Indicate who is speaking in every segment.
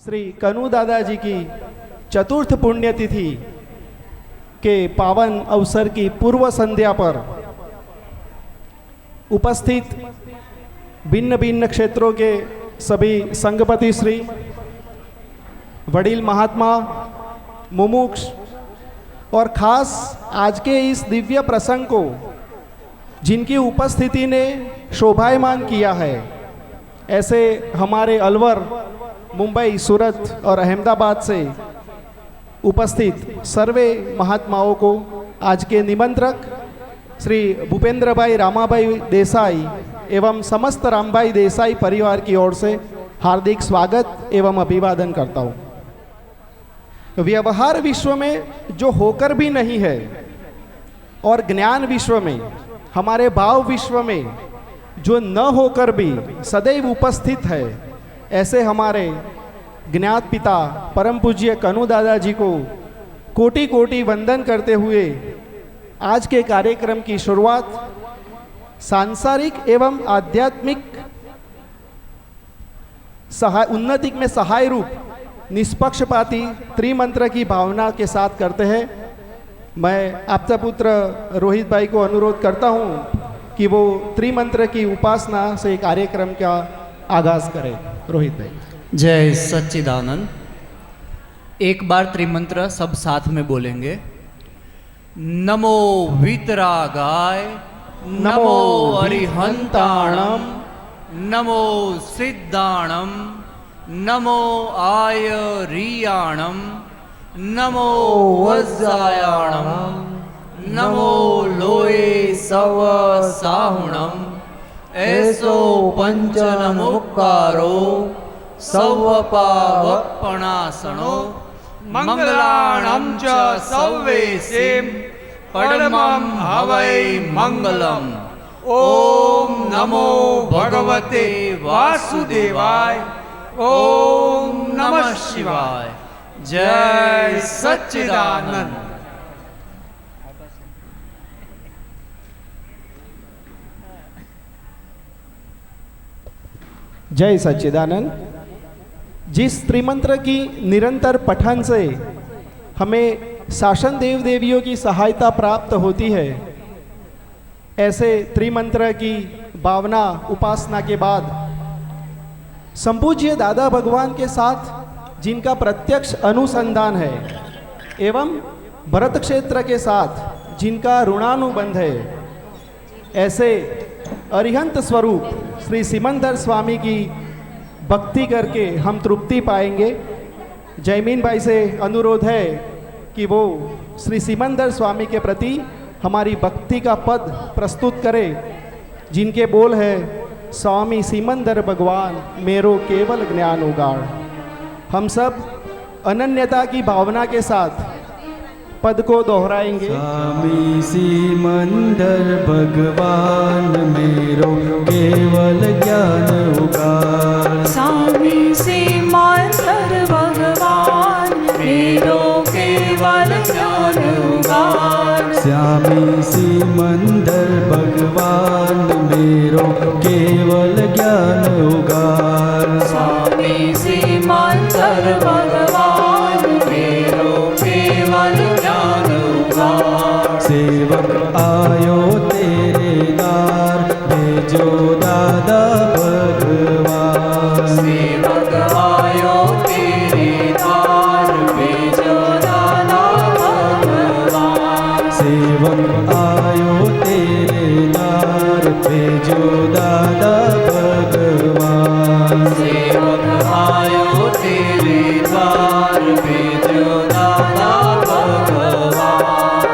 Speaker 1: श्री कनु दादाजी की चतुर्थ पुण्यतिथि के पावन अवसर की पूर्व संध्या पर उपस्थित भिन्न भिन्न क्षेत्रों के सभी संघपति श्री, वडील महात्मा, मुमुक्ष और खास आज के इस दिव्य प्रसंग को जिनकी उपस्थिति ने शोभायमान किया है, ऐसे हमारे अलवर, मुंबई, सूरत और अहमदाबाद से उपस्थित सर्वे महात्माओं को आज के निमंत्रक श्री भूपेंद्र भाई रामाभाई देसाई एवं समस्त रामभाई देसाई परिवार की ओर से हार्दिक स्वागत एवं अभिवादन करता हूँ। व्यवहार विश्व में जो होकर भी नहीं है और ज्ञान विश्व में, हमारे भाव विश्व में जो न होकर भी सदैव उपस्थित है, ऐसे हमारे ज्ञात पिता परम पूज्य कनु दादाजी को कोटि कोटि वंदन करते हुए आज के कार्यक्रम की शुरुआत सांसारिक एवं आध्यात्मिक उन्नति में सहाय रूप निष्पक्षपाती त्रिमंत्र की भावना के साथ करते हैं। मैं आपका पुत्र रोहित भाई को अनुरोध करता हूं कि वो त्रिमंत्र की उपासना से कार्यक्रम का आगाज करें। रोहित भाई।
Speaker 2: जय सच्चिदानंद। एक बार त्रिमंत्र सब साथ में बोलेंगे। नमो वीतरागाय, नमो अरिहंताणम, नमो सिद्धाणम, नमो आयरियाणम, नमो वज्रायाणम, नमो लोये सव साहुणम, ऐसो पंचनमुक्कारो सवपावपणासनो, मंगलाणं च सव्वेसेम परमं हवै मंगलम। ओम नमो भगवते वासुदेवाय। ओम नमः शिवाय। जय सच्चिदानंद।
Speaker 1: जय सच्चिदानंद। जिस त्रिमंत्र की निरंतर पठन से हमें शासन देव देवियों की सहायता प्राप्त होती है, ऐसे त्रिमंत्र की भावना उपासना के बाद संपूज्य दादा भगवान के साथ जिनका प्रत्यक्ष अनुसंधान है एवं भरत क्षेत्र के साथ जिनका ऋणानुबंध है, ऐसे अरिहंत स्वरूप श्री सिमंदर स्वामी की भक्ति करके हम तृप्ति पाएंगे। जयमीन भाई से अनुरोध है कि वो श्री सिमंदर स्वामी के प्रति हमारी भक्ति का पद प्रस्तुत करें, जिनके बोल है, स्वामी सिमंदर भगवान मेरो केवल ज्ञान उगाड़। हम सब अनन्यता की भावना के साथ पद को दोहराएंगे।
Speaker 3: स्वामी सिमंदर भगवान मेरो केवल ज्ञान उगाड़।
Speaker 4: स्वामी सिमंदर भगवान मेरो केवल ज्ञान उगाड़।
Speaker 3: स्वामी सिमंदर भगवान मेरो केवल ज्ञान उगाड़।
Speaker 4: स्वामी सिमंदर भगवान मेरो केवल ज्ञान उगाड़।
Speaker 3: सेवक आयो तेरे द्वार, भेजो दादा भगवान।
Speaker 4: सेवक आयो तेरे द्वार, भेजो दादा भगवान।
Speaker 3: सेवक आयो तेरे द्वार, भेजो दादा भगवान।
Speaker 4: सेवक आयो तेरे द्वार, भेजो दादा भगवान।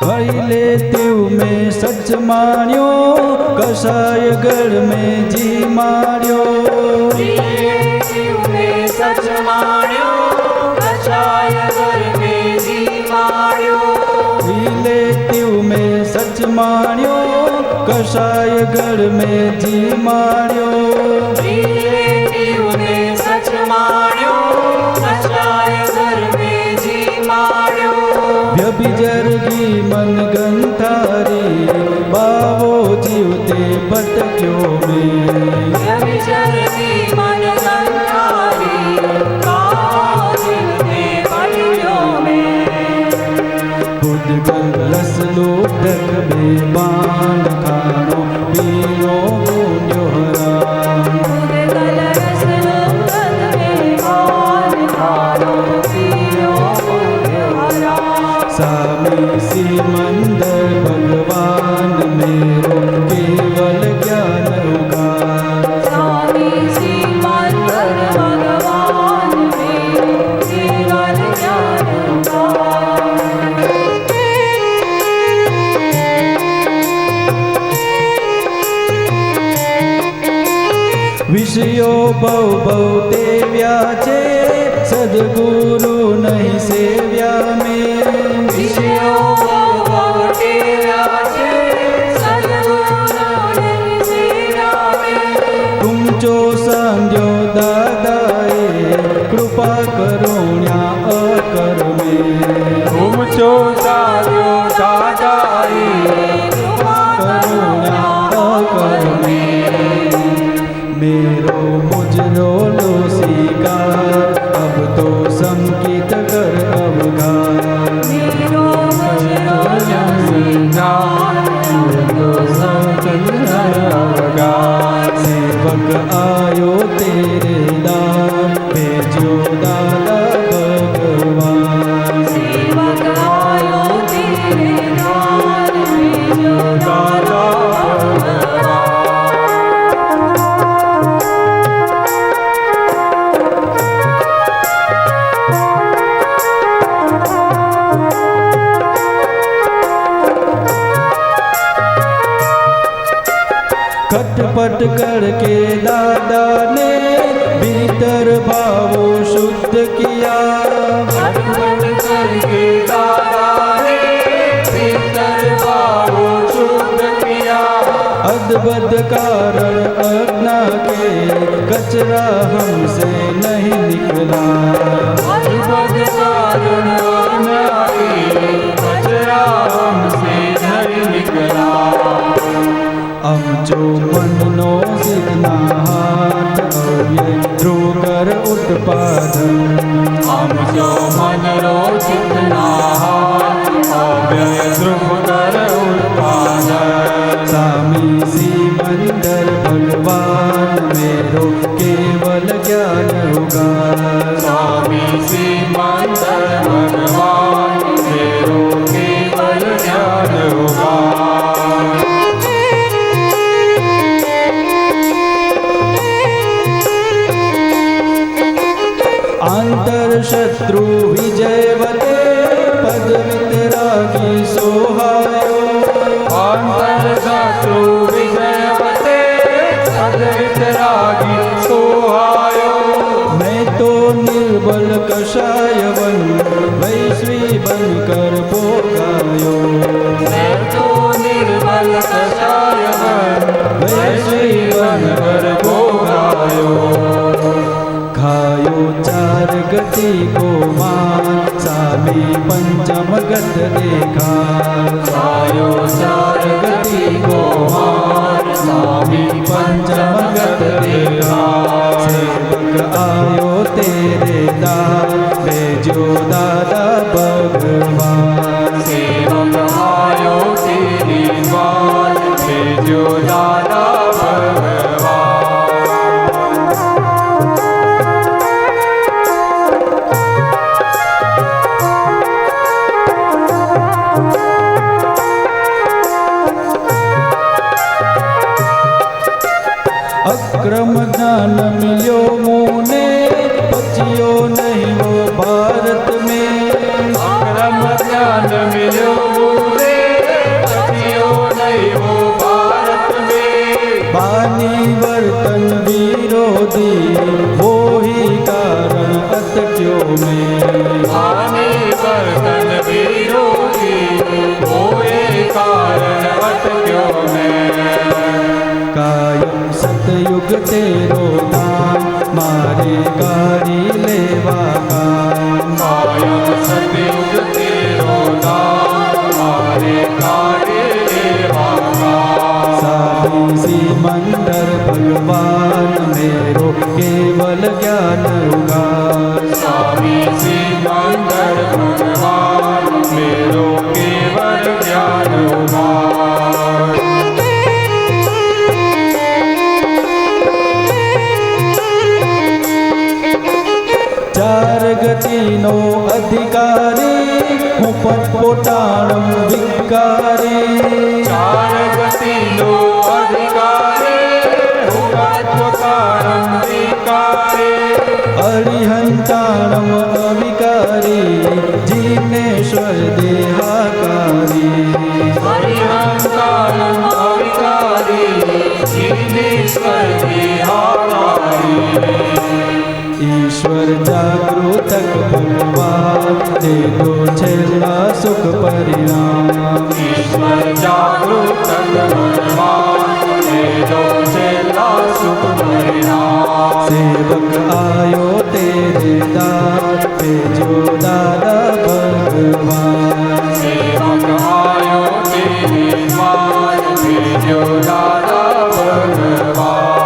Speaker 3: पहले तिव में सच मान्यो, कसाय गढ़ में जी मार्यो।
Speaker 4: सच माण्यो, कसाय घर में जी माण्यो।
Speaker 3: रिलेटिव में सच मान्यो, कसाय गढ़ में जी मार्यो।
Speaker 4: रिलेटिव में सच माण्यो,
Speaker 3: रवि जरगी मन गंथारी बावो जीवते भटक्यो में
Speaker 4: रवि जरगी मन गंथारी बावो जीवते भटक्यो में
Speaker 3: बुद्धगल रस लोटक में बाण खानो पीनो पुण्यो हराम
Speaker 4: बुद्धगल रस लोटक में बाण खानो पीनो पुण्यो हराम
Speaker 3: स्वामी सिमंदर भगवान मेरो केवल ज्ञान उगार
Speaker 4: स्वामी सिमंदर भगवान मेरो केवल ज्ञान उगार
Speaker 3: विषयो बहु बहुते व्याचे सद्गुरु नहीं सेव्या में
Speaker 4: विषयो बहुते व्याचे सद्गुरु नहीं सेव्या में
Speaker 3: तुमचो सांध्यो दादाए कृपा करुण्या अकर में
Speaker 2: तुमचो साध्यो दादाए
Speaker 4: कृपा
Speaker 3: करुण्या अकर में मेरो मुजरो लो स्वीकार अब तो संकित कर अवगार
Speaker 4: मेरो मुझरो सिंगार तो संकट अवगार
Speaker 3: सेवक आयो तेरे दार भेजो दादा भगवान
Speaker 4: सेवक आयो तेरे द्वार भेजो दादा भगवान
Speaker 3: खटपट करके दादा ने भीतर भावो शुद्ध किया
Speaker 4: खटपट
Speaker 2: करके दादा ने भीतर भाव शुद्ध किया
Speaker 3: अद्भुत कारण अज्ञा के कचरा हमसे नहीं निकला
Speaker 4: अद्भुत कारण
Speaker 2: कचरा हमसे नहीं निकला
Speaker 3: हम जो मननो सिद्धना हाथ अव्यय ध्रुकर उत्पादन
Speaker 2: हम जो मन रो चितना अव्यय ध्रुव कर उत्पादन
Speaker 3: स्वामी सिमंदर भगवान मेरो केवल ज्ञान उगार
Speaker 2: स्वामी सिमंदर भगवान मेरो केवल ज्ञान होगा
Speaker 3: अंतर शत्रु विजयवते पद वितरागी सोहायो
Speaker 2: अंतर शत्रु विजयवते पद वितरागी सोहायो
Speaker 3: मैं तो निर्बल कषायवन वैश्वी बनकर भोगायो
Speaker 2: मैं तो निर्बल कषायवन वैश्वी बनकर भोगायो
Speaker 3: खायो चार गति को मान स्वामी पंचम गत देखा
Speaker 2: खायो चार गति को मान स्वामी पंचम गत देखा
Speaker 3: सेवक आयो तेरे दार भेजो दादा भगवान
Speaker 2: सेवक आयो तेरी द्वार भेजो दादा भगवान
Speaker 3: अक्रम ज्ञान मिलो मुने बचियो नहीं वो भारत में
Speaker 2: अक्रम ज्ञान मिलो मुझे बचियो नहीं वो भारत में
Speaker 3: बानी वर्तन विरोधी वो ही कारण अटक्यो में
Speaker 2: आने वर्तन विरोधी होए कारण अटक्यो में
Speaker 3: कायम सतयुग तेरो दान मारे कारी लेवा कान
Speaker 2: कायम सतयुग तेरो दान
Speaker 3: ચાર ગતિનો અધિકારી હું પટપોટાણમ વિકારી
Speaker 2: ચાર ગતિનો અધિકારી પોતાણમ વિકારી
Speaker 3: અરિહંતાણમ અવિકારી જીનેશ્વર દેહાકારી
Speaker 2: હરિહંતાણમ અવિકારી જીનેશ્વર દેહાકારી
Speaker 3: ઈશ્વર જાગૃતક ભગવાન દે દો છેલ્લા સુખ પરિણામ
Speaker 2: ઈશ્વર જાગૃત ભગવાન દેદો છેલ્લા સુખ પરિણામ
Speaker 3: સેવક આયો તેરે દાદ ભેજો દાદા ભગવાન
Speaker 2: સેવક આયો તેરી માન ભેજો દાદા ભગવાન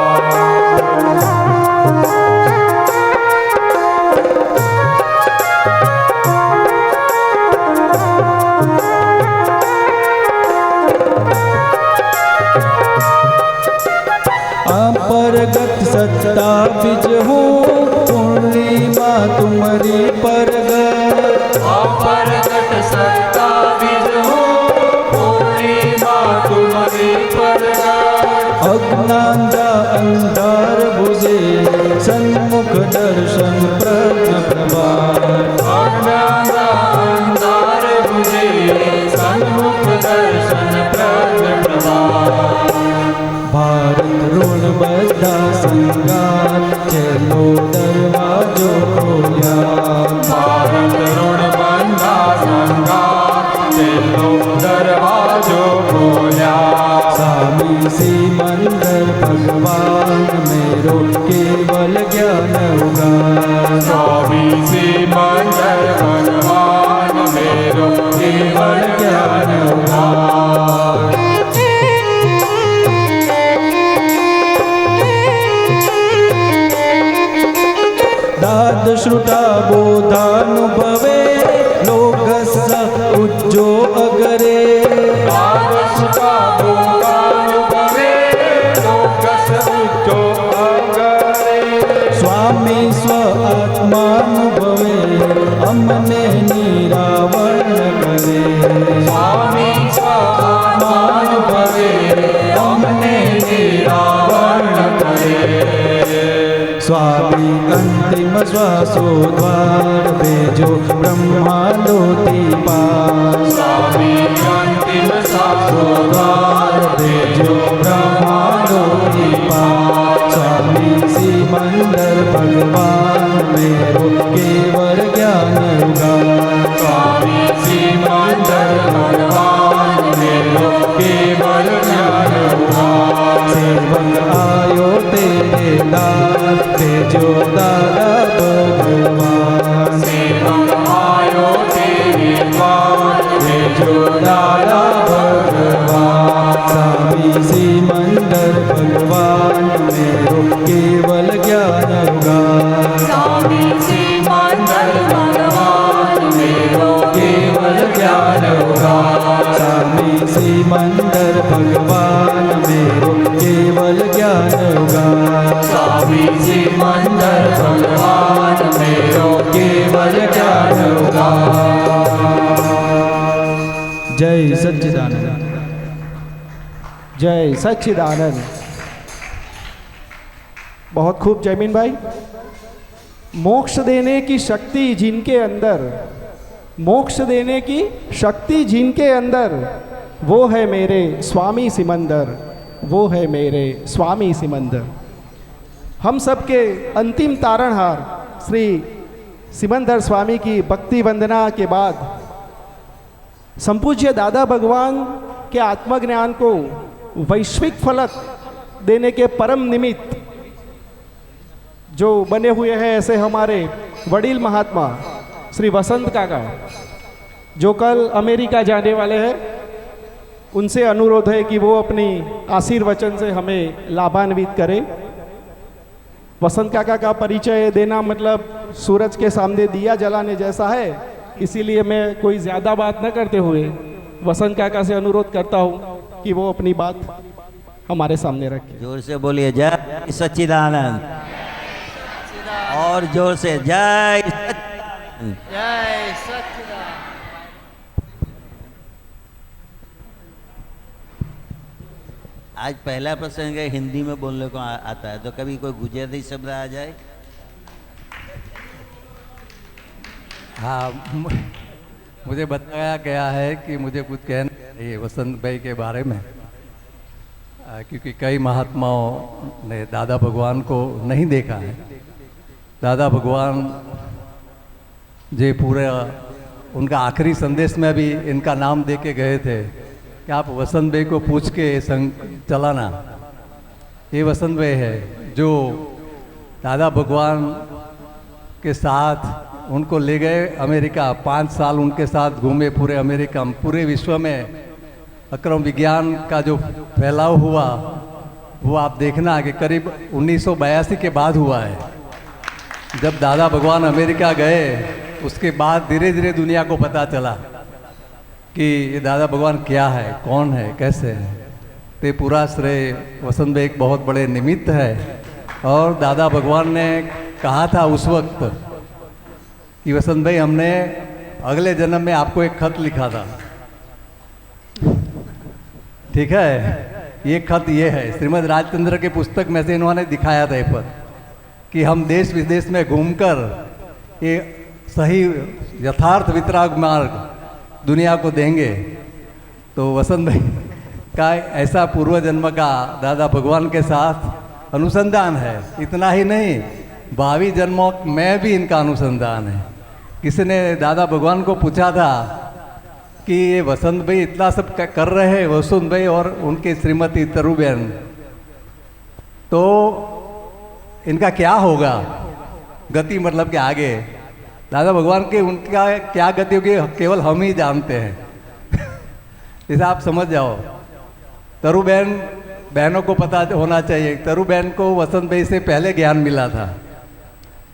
Speaker 3: परगत सत्ता बिज हूँ पूर्णिमा तुम्हारी परगत
Speaker 2: अपरगट सत्ता बीज हो पूर्णिमा तुम्हारी परगट
Speaker 3: अज्ञानदा अंधार बुझे सन्मुख दर्शन प्रज्ञ प्रभात
Speaker 2: अज्ञाना अंधार बुझे सन्मुख दर्शन प्रज्ञ प्रभात
Speaker 3: भारत ऋण बद्धा संगात चलो दरवाजो खोल्या
Speaker 2: भारत ऋण बंधा संगात तेलो दरवाजो खोल्या
Speaker 3: स्वामी सिमंदर भगवान मेरो केवल ज्ञान उगा
Speaker 2: स्वामी सिमंदर भगवान मेरो केवल ज्ञान उगार
Speaker 3: दाद श्रुता बोधानुभवे लोकस उज्जो अगरे
Speaker 2: आगसुता भोगानुभवे लोकस उच्चो अगरे
Speaker 3: स्वामी स्व आत्मानुभवे अमने निरावरण करे
Speaker 2: स्वामी स्वात्मानुभवे अमने निरावरण करे
Speaker 3: स्वामी अंतिम श्वासो द्वार भेजो ब्रह्मांडोति पार
Speaker 2: स्वामी अंतिम सासो द्वार भेजो ब्रह्मांडोति पार
Speaker 3: स्वामी सिमंदर भगवान मेरो केवल ज्ञान उगा
Speaker 2: स्वामी सिमंदर भगवान मेरो केवल ज्ञान उगार
Speaker 3: सेवक आयो तेरे दाद भेजो दादा भगवान
Speaker 2: सेवक आयो तेरी बात भेजो दादा भगवान
Speaker 3: स्वामी सिमंदर भगवान मेरो केवल ज्ञान उगा
Speaker 2: स्वामी सिमंदर भगवान मेरो केवल ज्ञान उगार
Speaker 3: स्वामी सिमंदर भगवान मेरो केवल ज्ञान उगा
Speaker 2: स्वामी सिमंदर भगवान मेरो केवल ज्ञान उगार
Speaker 3: जय सच्चिदानंद
Speaker 1: जय सच्चिदानंद। बहुत खूब जयमीन भाई। मोक्ष देने की शक्ति जिनके अंदर, मोक्ष देने की शक्ति जिनके अंदर, वो है मेरे स्वामी सिमंदर, वो है मेरे स्वामी सिमंदर। हम सबके अंतिम तारणहार श्री सिमंदर स्वामी की भक्ति वंदना के बाद संपूज्य दादा भगवान के आत्मज्ञान को वैश्विक फलक देने के परम निमित्त जो बने हुए हैं ऐसे हमारे वडील महात्मा श्री वसंत काका, जो कल अमेरिका जाने वाले हैं, उनसे अनुरोध है कि वो अपनी आशीर्वचन से हमें लाभान्वित करें। वसंत काका का परिचय देना मतलब सूरज के सामने दिया जलाने जैसा है, इसीलिए मैं कोई ज़्यादा बात न करते हुए वसंत काका से अनुरोध करता हूँ कि वो अपनी बात हमारे सामने रखें।
Speaker 5: जोर से बोलिए जय सच्चिदानंद। और जोर से जय
Speaker 6: जय सच्चिदानंद।
Speaker 5: आज पहला प्रसंग है हिंदी में बोलने को आता है, तो कभी कोई गुजराती शब्द आ जाए।
Speaker 7: हाँ, मुझे बताया गया है कि मुझे कुछ कहना चाहिए वसंत भाई के बारे में, क्योंकि कई महात्माओं ने दादा भगवान को नहीं देखा है। दादा भगवान जे पूरे उनका आखिरी संदेश में भी इनका नाम दे के गए थे कि आप वसंत भाई को पूछ के संग चलाना। ये वसंत भाई है जो दादा भगवान के साथ उनको ले गए अमेरिका। 5 साल उनके साथ घूमे पूरे अमेरिका में। पूरे विश्व में अक्रम विज्ञान का जो फैलाव हुआ वो आप देखना कि करीब 1982 के बाद हुआ है। जब दादा भगवान अमेरिका गए उसके बाद धीरे धीरे दुनिया को पता चला कि ये दादा भगवान क्या है, कौन है, कैसे है। तो ये पूरा श्रेय वसंत भाई एक बहुत बड़े निमित्त है। और दादा भगवान ने कहा था उस वक्त कि वसंत भाई हमने अगले जन्म में आपको एक खत लिखा था, ठीक है। ये खत ये है, श्रीमद् राजचंद्र के पुस्तक में से इन्होंने दिखाया था ये पद कि हम देश विदेश में घूमकर ये सही यथार्थ वितराग मार्ग दुनिया को देंगे। तो वसंत भाई का ऐसा पूर्व जन्म का दादा भगवान के साथ अनुसंधान है। इतना ही नहीं, भावी जन्मों में भी इनका अनुसंधान है। किसी ने दादा भगवान को पूछा था कि ये वसंत भाई इतना सब कर रहे हैं, वसंत भाई और उनकी श्रीमती तरुबेन, तो इनका क्या होगा गति, मतलब कि आगे दादा भगवान के उनका क्या गति होगी केवल हम ही जानते हैं। जैसे आप समझ जाओ, तरुबेन बहनों को पता होना चाहिए, तरुबेन को वसंत भाई से पहले ज्ञान मिला था।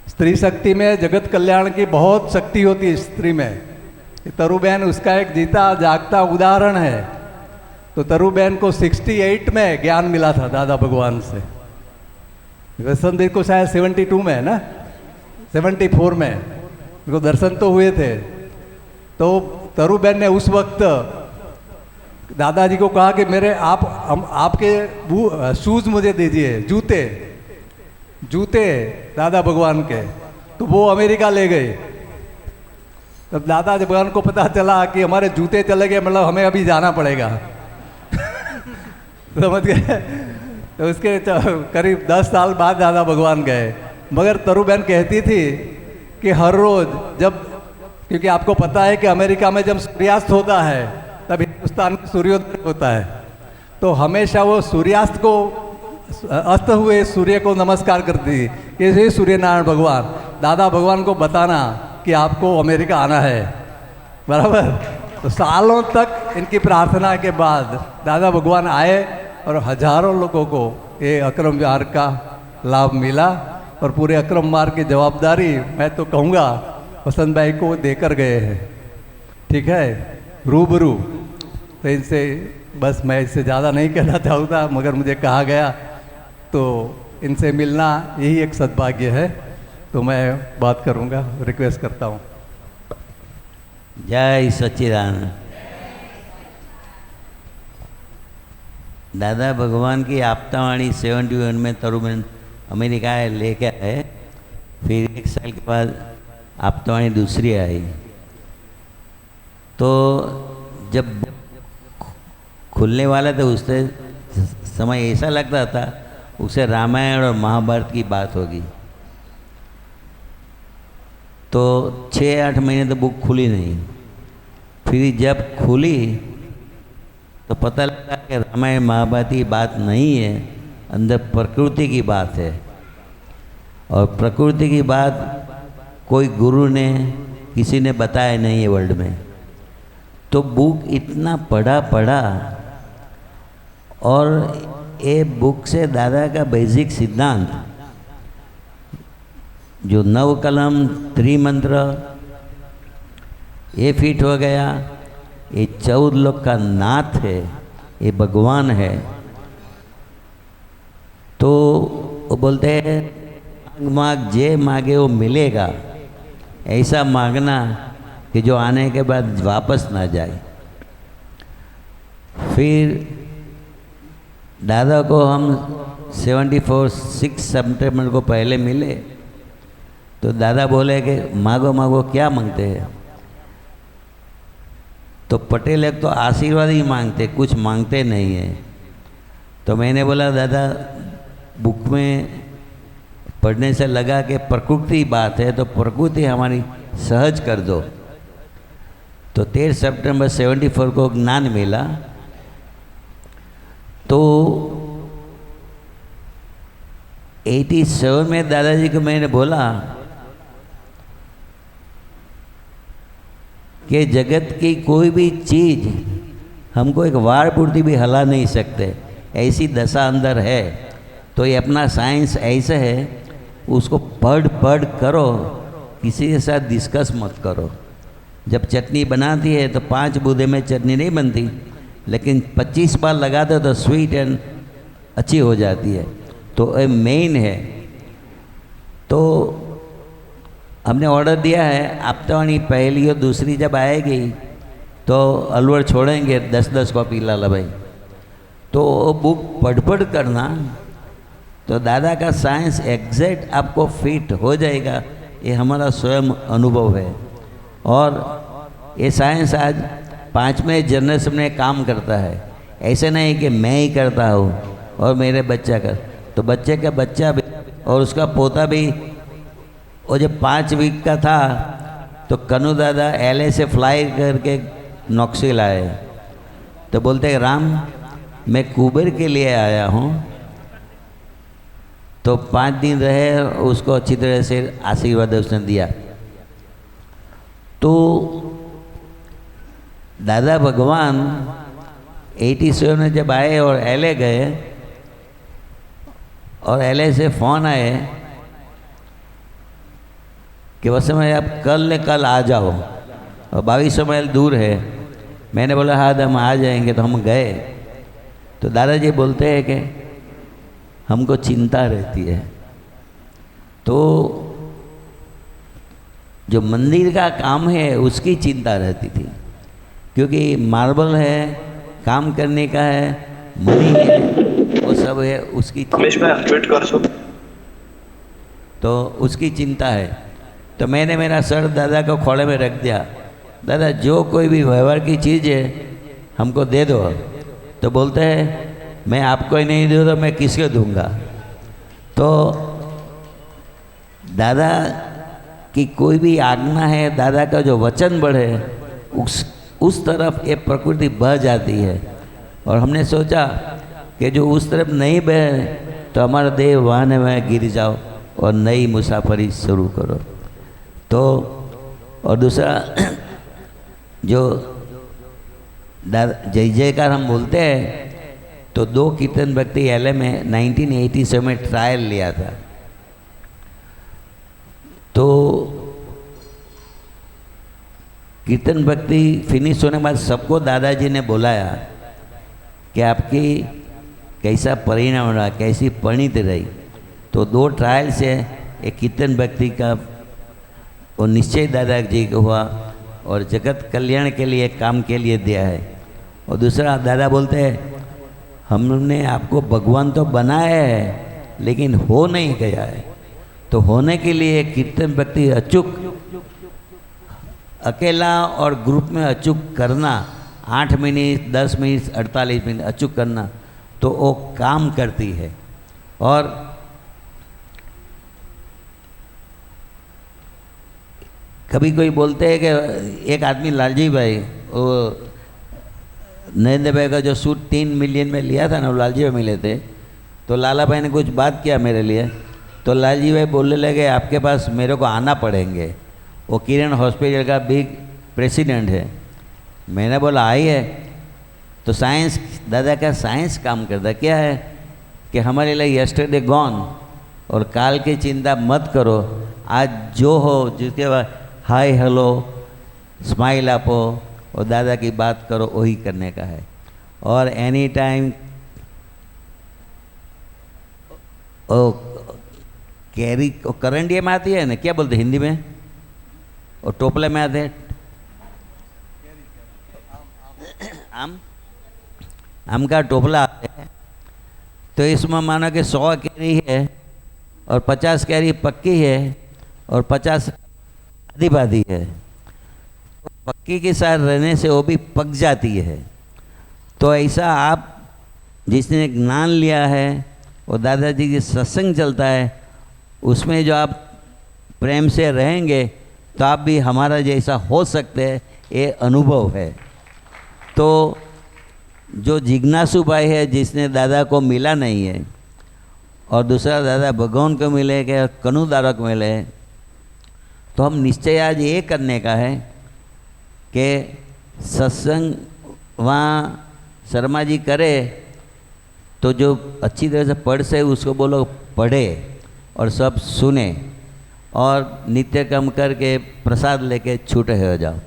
Speaker 7: स्त्री शक्ति में जगत कल्याण की बहुत शक्ति होती है स्त्री में। तरुबेन उसका एक जीता जागता उदाहरण है। तो तरुबेन को 68 में ज्ञान मिला था दादा भगवान से। वसंत भाई को शायद 72 में है ना, 74 में उनको दर्शन तो हुए थे। तो तरुबेन ने उस वक्त दादाजी को कहा कि मेरे आपके शूज मुझे दीजिए, जूते दादा भगवान के। तो वो अमेरिका ले गए। तब दादा भगवान को पता चला कि हमारे जूते चले गए, मतलब हमें अभी जाना पड़ेगा। समझ गए। तो उसके करीब 10 साल बाद दादा भगवान गए। मगर तरुबेन कहती थी कि हर रोज़ जब, क्योंकि आपको पता है कि अमेरिका में जब सूर्यास्त होता है तब हिंदुस्तान में सूर्योदय होता है, तो हमेशा वो सूर्यास्त को, अस्त हुए सूर्य को नमस्कार करती थी कि ये सूर्य नारायण भगवान, दादा भगवान को बताना कि आपको अमेरिका आना है, बराबर। तो सालों तक इनकी प्रार्थना के बाद दादा भगवान आए और हजारों लोगों को ये अक्रम मार्ग का लाभ मिला। और पूरे अक्रम मार्ग की जवाबदारी मैं तो कहूँगा वसंत भाई को देकर गए हैं, ठीक है, रूबरू। तो इनसे बस मैं इससे ज़्यादा नहीं कहना चाहूँगा, मगर मुझे कहा गया तो इनसे मिलना यही एक सद्भाग्य है। तो मैं बात करूँगा, रिक्वेस्ट करता हूँ।
Speaker 5: जय सच्चिदानंद। दादा भगवान की आपतावाणी 71 में तरुबेन अमेरिका लेके आए। फिर 1 साल के बाद आपतावाणी दूसरी आई। तो जब खुलने वाला था उससे समय ऐसा लगता था उसे रामायण और महाभारत की बात होगी। तो 6-8 महीने तो बुक खुली नहीं। फिर जब खुली तो पता लगा कि रामायण महाभारत की बात नहीं है, अंदर प्रकृति की बात है। और प्रकृति की बात कोई गुरु ने, किसी ने बताया नहीं है वर्ल्ड में। तो बुक इतना पढ़ा और ये बुक से दादा का बेसिक सिद्धांत जो 9 कलम त्रिमंत्र ये फिट हो गया। ये 14 लोक का नाथ है, ये भगवान है। तो वो बोलते हैं मांग जे मांगे वो मिलेगा, ऐसा मांगना कि जो आने के बाद वापस ना जाए। फिर दादा को हम 6 सितंबर को पहले मिले तो दादा बोले कि मांगो मांगो, क्या मांगते हैं? तो पटेल एक तो आशीर्वाद ही मांगते, कुछ मांगते नहीं है। तो मैंने बोला दादा बुक में पढ़ने से लगा कि प्रकृति बात है, तो प्रकृति हमारी सहज कर दो। तो 13 सितंबर 74 को ज्ञान मिला। तो 87 में दादाजी को मैंने बोला कि जगत की कोई भी चीज़ हमको एक वार पूर्ति भी हिला नहीं सकते, ऐसी दशा अंदर है। तो ये अपना साइंस ऐसे है, उसको पढ़ करो, किसी के साथ डिस्कस मत करो। जब चटनी बनाती है तो 5 बूंदे में चटनी नहीं बनती, लेकिन 25 बार लगाते हो तो स्वीट एंड अच्छी हो जाती है। तो ये मेन है। तो हमने ऑर्डर दिया है, हफ्तावाणी पहली और दूसरी जब आएगी तो अलवर छोड़ेंगे 10-10 कॉपी लाला भाई। तो बुक पढ़ करना, तो दादा का साइंस एग्जैक्ट आपको फिट हो जाएगा, ये हमारा स्वयं अनुभव है। और ये साइंस आज 5वें जनरेशन में काम करता है। ऐसे नहीं कि मैं ही करता हूँ और मेरे बच्चा का, तो बच्चे का बच्चा भी और उसका पोता भी। वो जब 5 वीक का था तो कनु दादा LA से फ्लाई करके नॉक्सिल आए। तो बोलते राम मैं कुबेर के लिए आया हूँ। तो 5 दिन रहे, उसको अच्छी तरह से आशीर्वाद उसने दिया। तो दादा भगवान 87 में जब आए और LA गए और LA से फ़ोन आए कि बस में आप कल आ जाओ, और 2200 मील दूर है। मैंने बोला हाँ हम आ जाएंगे। तो हम गए तो दादाजी बोलते हैं कि हमको चिंता रहती है। तो जो मंदिर का काम है उसकी चिंता रहती थी, क्योंकि मार्बल है, काम करने का है, मनी है, वो सब है, उसकी तो उसकी चिंता है। तो मैंने मेरा सर दादा को खोले में रख दिया, दादा जो कोई भी व्यवहार की चीज़ है हमको दे दो। तो बोलते हैं मैं आपको ही नहीं दूँ तो मैं किसको दूंगा। तो दादा की कोई भी आज्ञा है, दादा का जो वचन बढ़े उस तरफ ये प्रकृति बह जाती है। और हमने सोचा कि जो उस तरफ नहीं बहे तो हमारा देह वाहन में गिर जाओ और नई मुसाफरी शुरू करो। तो और दूसरा जो जय जयकार हम बोलते हैं, तो 2 कीर्तन भक्ति LA में 1987 में ट्रायल लिया था। तो कीर्तन भक्ति फिनिश होने के बाद सबको दादाजी ने बुलाया कि आपकी कैसा परिणाम रहा, कैसी परिणित रही। तो 2 ट्रायल से एक कीर्तन भक्ति का वो निश्चय दादाजी को हुआ और जगत कल्याण के लिए काम के लिए दिया है। और दूसरा दादा बोलते हैं हमने आपको भगवान तो बनाया है लेकिन हो नहीं गया है, तो होने के लिए कीर्तन भक्ति अचूक अकेला और ग्रुप में अचूक करना, 8 मिनट 10 मिनट 48 मिनट अचूक करना, तो वो काम करती है। और कभी कोई बोलते हैं कि एक आदमी लालजी भाई, वो नरेंद्र भाई का जो सूट 3 मिलियन में लिया था ना, वो लालजी भाई मिले थे। तो लाला भाई ने कुछ बात किया मेरे लिए, तो लालजी भाई बोलने लगे आपके पास मेरे को आना पड़ेंगे, वो किरण हॉस्पिटल का बिग प्रेसिडेंट है। मैंने बोला आइए। तो साइंस, दादा का साइंस काम करता क्या है कि हमारे लिए यस्टरडे गॉन, और काल की चिंता मत करो, आज जो हो जिसके बाद हाय हेलो स्माइल आपो और दादा की बात करो, वही करने का है। और एनी टाइम कैरी करंडिया में आती है ना, क्या बोलते हैं हिंदी में, और टोपले में आते हैं आम का टोपला आते हैं। तो इसमें मानो कि 100 कैरी है और 50 कैरी पक्की है और 50 आधी बाधी है। पक्की के साथ रहने से वो भी पक जाती है। तो ऐसा आप जिसने ज्ञान लिया है और दादाजी की सत्संग चलता है उसमें जो आप प्रेम से रहेंगे तो आप भी हमारा जैसा हो सकते हैं, ये अनुभव है। तो जो जिज्ञासु भाई है जिसने दादा को मिला नहीं है और दूसरा दादा भगवान को मिले कि कनु दादा को मिले, तो हम निश्चय आज ये करने का है कि सत्संग वहाँ शर्मा जी करे तो जो अच्छी तरह से पढ़ से उसको बोलो पढ़े और सब सुने और नित्य कर्म करके प्रसाद लेके छूटे हो जाओ।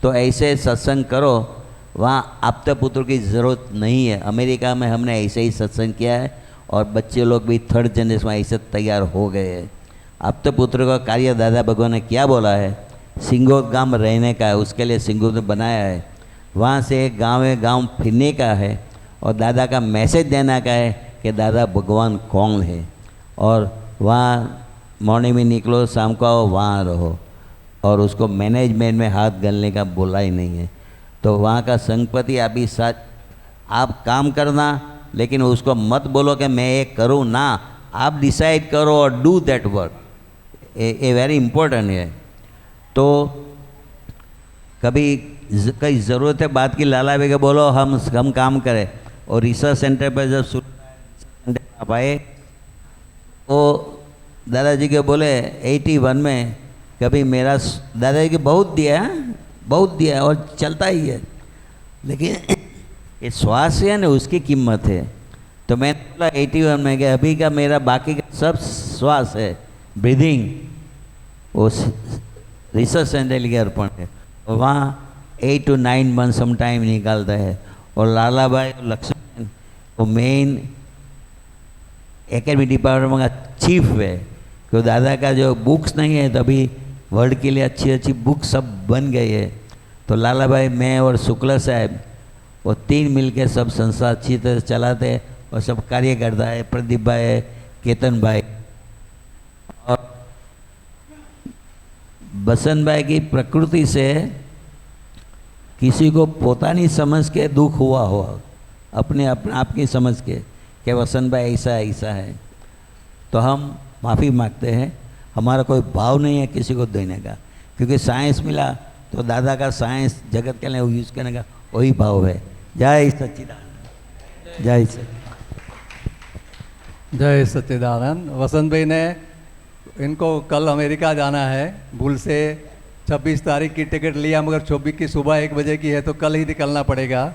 Speaker 5: तो ऐसे सत्संग करो, वहाँ आपते पुत्र की ज़रूरत नहीं है। अमेरिका में हमने ऐसे ही सत्संग किया है और बच्चे लोग भी 3rd जनरेशन में ऐसे तैयार हो गए हैं। आपते पुत्र का कार्य दादा भगवान ने क्या बोला है, सिंगोद गांव रहने का है, उसके लिए सिंगोद में बनाया है। वहाँ से गांव फिरने का है और दादा का मैसेज देना का है कि दादा भगवान कौन है। और वहाँ मॉर्निंग में निकलो, शाम को आओ, वहाँ रहो। और उसको मैनेजमेंट में हाथ गलने का बोला ही नहीं है। तो वहाँ का संगपति अभी साथ आप काम करना, लेकिन उसको मत बोलो कि मैं ये करूँ ना, आप डिसाइड करो और डू दैट वर्क। ये वेरी इम्पोर्टेंट है। तो कभी कई ज़रूरत है बात की, लाला भी के बोलो हम काम करें। और रिसर्च सेंटर पर जब आप आए वो दादाजी के बोले 81 में कभी मेरा दादाजी के बहुत दिया है, बहुत दिया है और चलता ही है, लेकिन ये श्वास है ना उसकी कीमत है। तो मैंने बोला 81 में कि अभी का मेरा बाकी का सब श्वास है, ब्रीदिंग, वो रिसर्च सेंटर के अर्पण है। और वहाँ 8 to 9 मंथ सम टाइम निकालता है। और लाला भाई लक्ष्मण वो मेन एकेडमी डिपार्टमेंट का चीफ है। क्यों दादा का जो बुक्स नहीं है तभी वर्ल्ड के लिए अच्छी अच्छी बुक सब बन गई है। तो लाला भाई, मैं और शुक्ला साहब वो 3 मिलके सब संस्था अच्छी तरह चलाते हैं और सब कार्य करता है। प्रदीप भाई है, केतन भाई और बसंत भाई की प्रकृति से किसी को पोतानी समझ के दुख हुआ हो, अपने आप की समझ के कि वसंत भाई ऐसा है, तो हम माफ़ी मांगते हैं। हमारा कोई भाव नहीं है किसी को देने का, क्योंकि साइंस मिला तो दादा का साइंस जगत के लिए यूज़ करने का वही भाव है। जय सच्चिदानंद, जय
Speaker 7: जय सच्चिदानंद। वसंत भाई ने इनको कल अमेरिका जाना है, भूल से 26 तारीख की टिकट लिया, मगर 24 की सुबह 1 बजे की है तो कल ही निकलना पड़ेगा,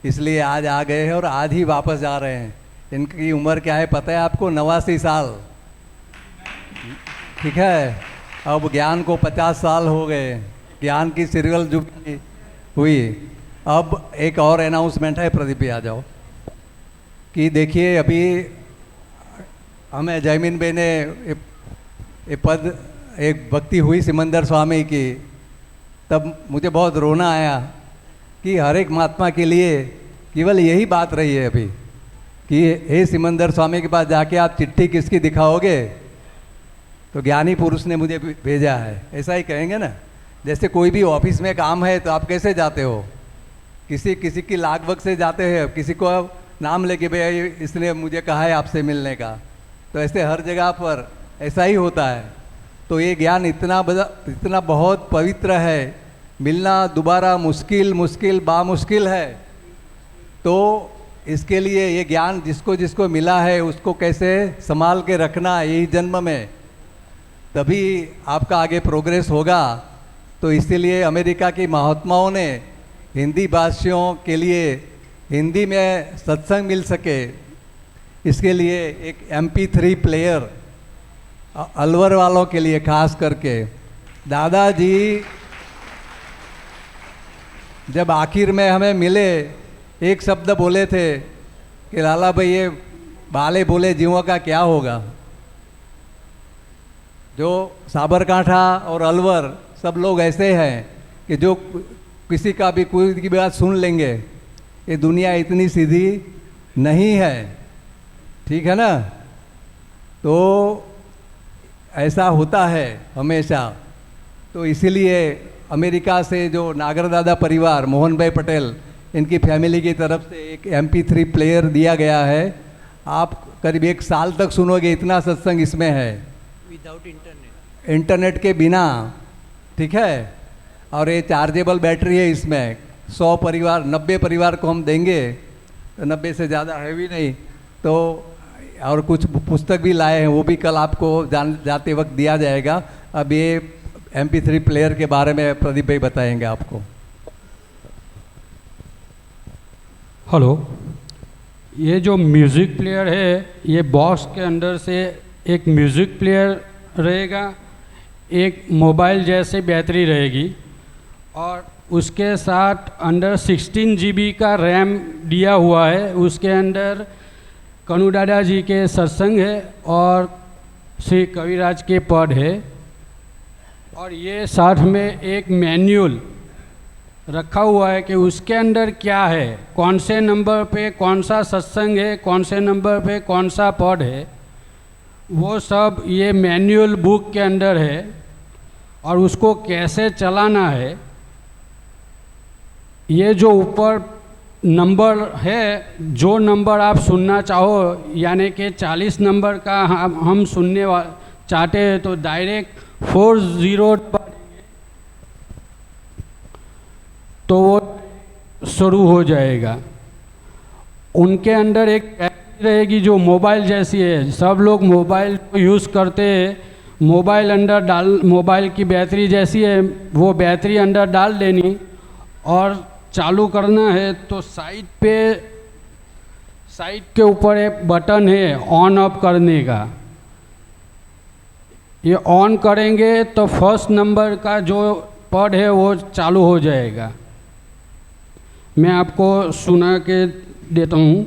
Speaker 7: इसलिए आज आ गए हैं और आज ही वापस जा रहे हैं। इनकी उम्र क्या है पता है आपको? 89 साल। ठीक है, अब ज्ञान को 50 साल हो गए, ज्ञान की सीरियल जुबली हुई। अब एक और अनाउंसमेंट है, प्रदीप आ जाओ, कि देखिए अभी हमें जयमीन भाई ने एक भक्ति हुई सिमंदर स्वामी की, तब मुझे बहुत रोना आया कि हर एक महात्मा के लिए केवल यही बात रही है अभी कि हे सिमंदर स्वामी के पास जाके आप चिट्ठी किसकी दिखाओगे? तो ज्ञानी पुरुष ने मुझे भेजा है, ऐसा ही कहेंगे ना। जैसे कोई भी ऑफिस में काम है तो आप कैसे जाते हो? किसी की लागवग से जाते हैं, किसी को नाम लेके भाई इसने मुझे कहा है आपसे मिलने का, तो ऐसे हर जगह पर ऐसा ही होता है। तो ये ज्ञान इतना बहुत पवित्र है, मिलना दोबारा मुश्किल बामुश्किल है। तो इसके लिए ये ज्ञान जिसको मिला है उसको कैसे संभाल के रखना यही जन्म में, तभी आपका आगे प्रोग्रेस होगा। तो इसीलिए अमेरिका की महात्माओं ने हिंदी भाषियों के लिए हिंदी में सत्संग मिल सके, इसके लिए एक MP3 प्लेयर अलवर वालों के लिए खास करके दादाजी जब आखिर में हमें मिले एक शब्द बोले थे कि लाला भाई ये बाले बोले जीवों का क्या होगा? जो साबरकांठा और अलवर सब लोग ऐसे हैं कि जो किसी का भी कोई की बात सुन लेंगे। ये दुनिया इतनी सीधी नहीं है, ठीक है ना। तो ऐसा होता है हमेशा। तो इसीलिए अमेरिका से जो नागरदादा परिवार मोहन भाई पटेल इनकी फैमिली की तरफ से एक MP3 प्लेयर दिया गया है। आप करीब 1 साल तक सुनोगे, इतना सत्संग इसमें है,
Speaker 6: विदाउट इंटरनेट,
Speaker 7: इंटरनेट के बिना, ठीक है। और ये चार्जेबल बैटरी है इसमें। 100 परिवार 90 परिवार को हम देंगे, तो 90 से ज़्यादा है भी नहीं। तो और कुछ पुस्तक भी लाए हैं, वो भी कल आपको जाते वक्त दिया जाएगा। अब ये MP3 प्लेयर के बारे में प्रदीप भाई बताएंगे आपको।
Speaker 8: हेलो, ये जो म्यूज़िक प्लेयर है, ये बॉक्स के अंदर से एक म्यूज़िक प्लेयर रहेगा, एक मोबाइल जैसे बैटरी रहेगी, और उसके साथ अंदर 16 GB का रैम दिया हुआ है। उसके अंदर कनु दादा जी के सत्संग है और श्री कविराज के पद है। और ये साथ में एक मैनुअल रखा हुआ है कि उसके अंदर क्या है, कौन से नंबर पे कौन सा सत्संग है, कौन से नंबर पे कौन सा पद है, वो सब ये मैनुअल बुक के अंदर है। और उसको कैसे चलाना है, ये जो ऊपर नंबर है, जो नंबर आप सुनना चाहो, यानी कि 40 नंबर का हम सुनने चाहते हैं तो डायरेक्ट 40 तो वो शुरू हो जाएगा। उनके अंदर एक बैटरी रहेगी जो मोबाइल जैसी है। सब लोग मोबाइल को यूज़ करते हैं, मोबाइल अंदर डाल, मोबाइल की बैटरी जैसी है, वो बैटरी अंदर डाल देनी और चालू करना है। तो साइड के ऊपर एक बटन है ऑन ऑफ करने का। ये ऑन करेंगे तो फर्स्ट नंबर का जो पद है वो चालू हो जाएगा। मैं आपको सुना के देता हूँ।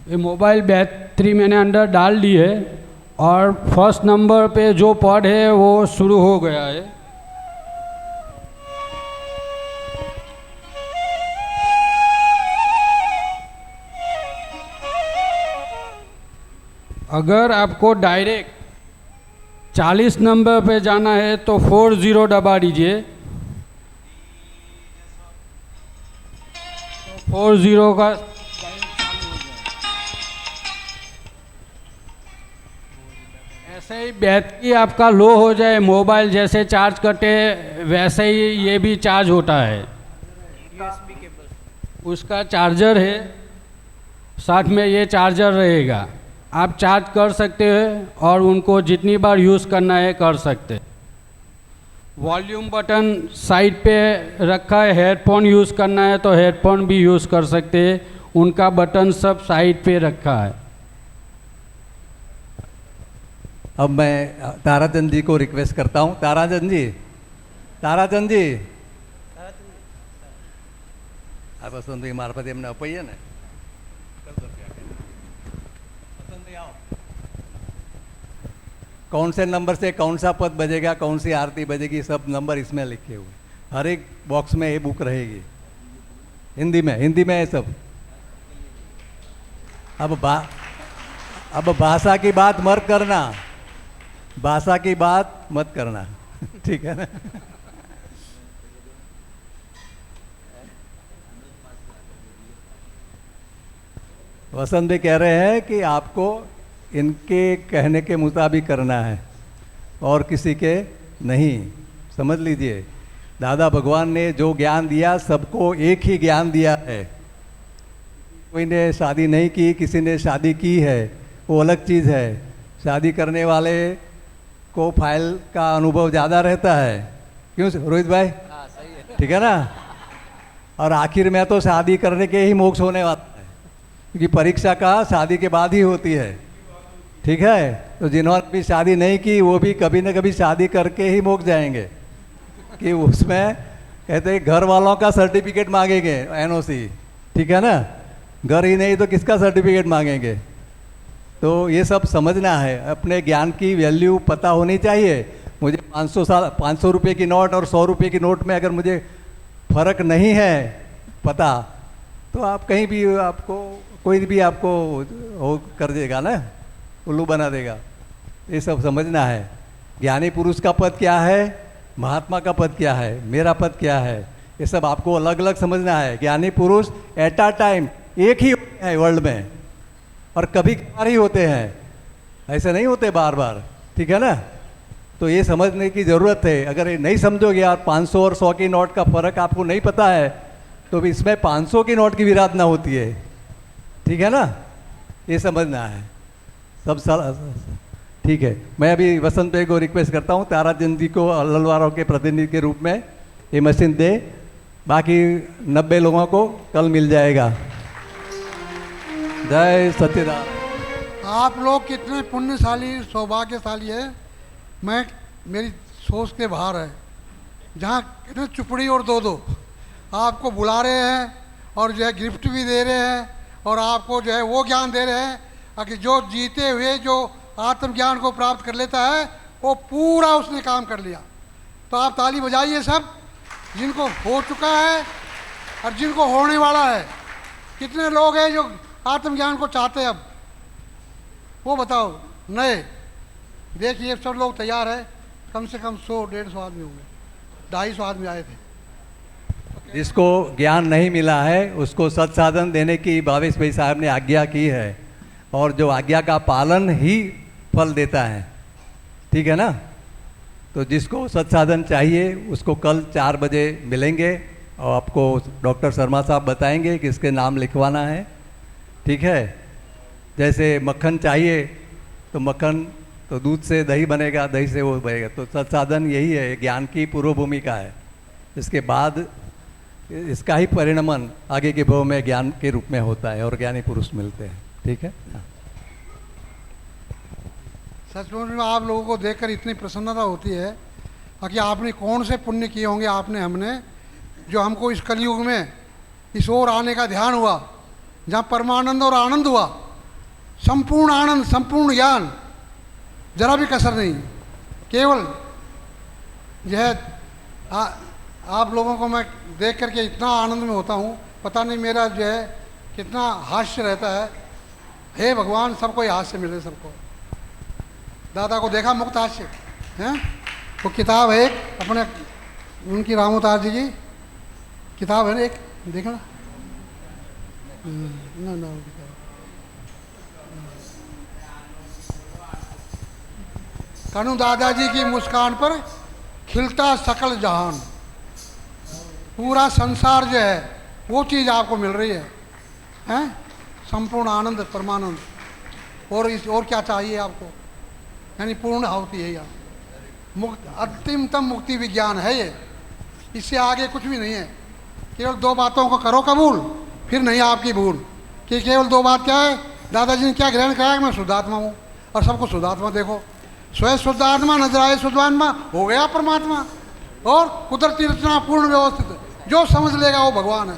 Speaker 8: ये मोबाइल बैटरी मैंने अंदर डाल दी है और फर्स्ट नंबर पे जो पद है वो शुरू हो गया है। अगर आपको डायरेक्ट 40 नंबर पे जाना है तो 40 दबा दीजिए। 40 का ऐसे ही बैटरी आपका लो हो जाए, मोबाइल जैसे चार्ज करते वैसे ही ये भी चार्ज होता है।
Speaker 6: यूएसबी केबल,
Speaker 8: उसका चार्जर है, साथ में ये चार्जर रहेगा। आप चार्ज कर सकते हैं और उनको जितनी बार यूज़ करना है कर सकते हैं। वॉल्यूम बटन साइड पे रखा है, हेडफोन यूज़ करना है तो हेडफोन भी यूज़ कर सकते हैं, उनका बटन सब साइड पे रखा है।
Speaker 7: अब मैं ताराचंद जी को रिक्वेस्ट करता हूँ। ताराचंद जी, ताराचंद जी, आप वसंत भाई मार्फत एमने अपाइए ने। कौन से नंबर से कौन सा पद बजेगा, कौन सी आरती बजेगी, सब नंबर इसमें लिखे हुए। हर एक बॉक्स में ये बुक रहेगी, हिंदी में है सब। अब भाषा की बात मत करना, भाषा की बात मत करना, ठीक है ना। वसंत भी कह रहे हैं कि आपको इनके कहने के मुताबिक करना है और किसी के नहीं। समझ लीजिए, दादा भगवान ने जो ज्ञान दिया सबको एक ही ज्ञान दिया है। कोई ने शादी नहीं की, किसी ने शादी की है, वो अलग चीज़ है। शादी करने वाले को फाइल का अनुभव ज़्यादा रहता है। क्यों रोहित भाई?
Speaker 6: हाँ सही है।
Speaker 7: ठीक है ना। और आखिर में तो शादी करने के ही मोक्ष होने वाला है, क्योंकि परीक्षा का शादी के बाद ही होती है। ठीक है, तो जिन्होंने भी शादी नहीं की वो भी कभी न कभी शादी करके ही मोक्ष जाएंगे, कि उसमें कहते हैं घर वालों का सर्टिफिकेट मांगेंगे, एनओसी। ठीक है ना, घर ही नहीं तो किसका सर्टिफिकेट मांगेंगे। तो ये सब समझना है, अपने ज्ञान की वैल्यू पता होनी चाहिए। मुझे 500 रुपये की नोट और 100 रुपये की नोट में अगर मुझे फ़र्क नहीं है पता, तो आप कहीं भी आपको कोई भी आपको वो कर देगा ना, उल्लू बना देगा। ये सब समझना है। ज्ञानी पुरुष का पद क्या है, महात्मा का पद क्या है, मेरा पद क्या है, ये सब आपको अलग अलग समझना है। ज्ञानी पुरुष एट अ टाइम एक ही होते हैं वर्ल्ड में, और कभी कभार ही होते हैं, ऐसे नहीं होते बार बार। ठीक है ना, तो ये समझने की ज़रूरत है। अगर ये नहीं समझोगे आप, 500 और 100 की नोट का फ़र्क आपको नहीं पता है, तो भी इसमें 500 की नोट की विराधना होती है। ठीक है ना, ये समझना है सब। ठीक है, मैं अभी वसंत भाई को रिक्वेस्ट करता हूँ, ताराचंद जी को ललवारों के प्रतिनिधि के रूप में ये मशीन दे, बाकी 90 लोगों को कल मिल जाएगा। जय सत्यनारायण।
Speaker 9: आप लोग कितने पुण्यशाली सौभाग्यशाली है, मैं मेरी सोच के बाहर है। जहाँ कितने चुपड़ी और दो आपको बुला रहे हैं और जो है गिफ्ट भी दे रहे हैं, और आपको जो है वो ज्ञान दे रहे हैं कि जो जीते हुए जो आत्मज्ञान को प्राप्त कर लेता है वो पूरा उसने काम कर लिया। तो आप ताली बजाइए सब, जिनको हो चुका है और जिनको होने वाला है। कितने लोग हैं जो आत्मज्ञान को चाहते हैं अब, वो बताओ नए। देखिए सब लोग तैयार है, कम से कम 100-150 आदमी होंगे, 250 आदमी आए थे।
Speaker 7: जिसको ज्ञान नहीं मिला है उसको सत्साधन देने की भावेश भाई साहब ने आज्ञा की है, और जो आज्ञा का पालन ही फल देता है। ठीक है ना, तो जिसको सत्साधन चाहिए उसको कल 4 बजे मिलेंगे, और आपको डॉक्टर शर्मा साहब बताएंगे कि इसके नाम लिखवाना है। ठीक है, जैसे मक्खन चाहिए तो मक्खन, तो दूध से दही बनेगा, दही से वो बनेगा। तो सत्साधन यही है, ज्ञान की पूर्व भूमिका है। इसके बाद इसका ही परिणमन आगे के भव में ज्ञान के रूप में होता है और ज्ञानी पुरुष मिलते हैं। ठीक है,
Speaker 9: सचमुच में आप लोगों को देखकर इतनी प्रसन्नता होती है कि आपने कौन से पुण्य किए होंगे, आपने हमने, जो हमको इस कलयुग में इस ओर आने का ध्यान हुआ, जहाँ परमानंद और आनंद हुआ, संपूर्ण आनंद, संपूर्ण ज्ञान, जरा भी कसर नहीं। केवल जो है आप लोगों को मैं देख करके इतना आनंद में होता हूँ, पता नहीं मेरा जो है कितना हास्य रहता है। हे भगवान, सबको ही हास्य मिले सबको। दादा को देखा मुक्त हास्य हैं, वो किताब है एक अपने उनकी रामोतार जी की किताब है ना, एक देखना ना कनु दादाजी की मुस्कान पर खिलता सकल जहान। पूरा संसार जो है वो चीज़ आपको मिल रही है, हैं? संपूर्ण आनंद, परमानंद, और क्या चाहिए आपको? यानी पूर्ण आहुति है यहाँ, मुक्त, अंतिमतम मुक्ति विज्ञान है ये। इससे आगे कुछ भी नहीं है। केवल 2 बातों को करो कबूल, फिर नहीं आपकी भूल। कि केवल 2 बात क्या है, दादाजी ने क्या ग्रहण कराया कि मैं शुद्धात्मा हूँ, और सबको शुद्धात्मा देखो। स्वयं शुद्धात्मा नजर आए शुद्धात्मा, हो गया परमात्मा। और कुदरती रचना पूर्ण व्यवस्थित, जो समझ लेगा वो भगवान है।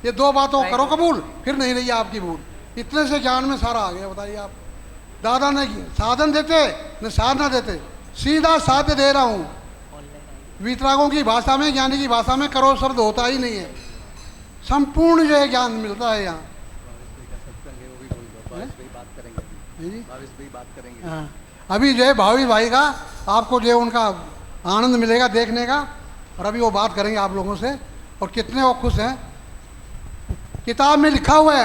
Speaker 9: ये 2 बातों करो कबूल, फिर नहीं रही आपकी भूल। इतने से ज्ञान में सारा आ गया। बताइए आप, दादा ने साधन देते न साधना देते, सीधा साध्य दे रहा हूँ। वीतरागों की भाषा में, ज्ञानी की भाषा में करो शब्द होता ही नहीं है। संपूर्ण जो है ज्ञान मिलता है यहाँ। हाँ, अभी जो है भावी भाई का आपको जो है उनका आनंद मिलेगा देखने का, और अभी वो बात करेंगे आप लोगों से, और कितने वो खुश हैं। किताब में लिखा हुआ है,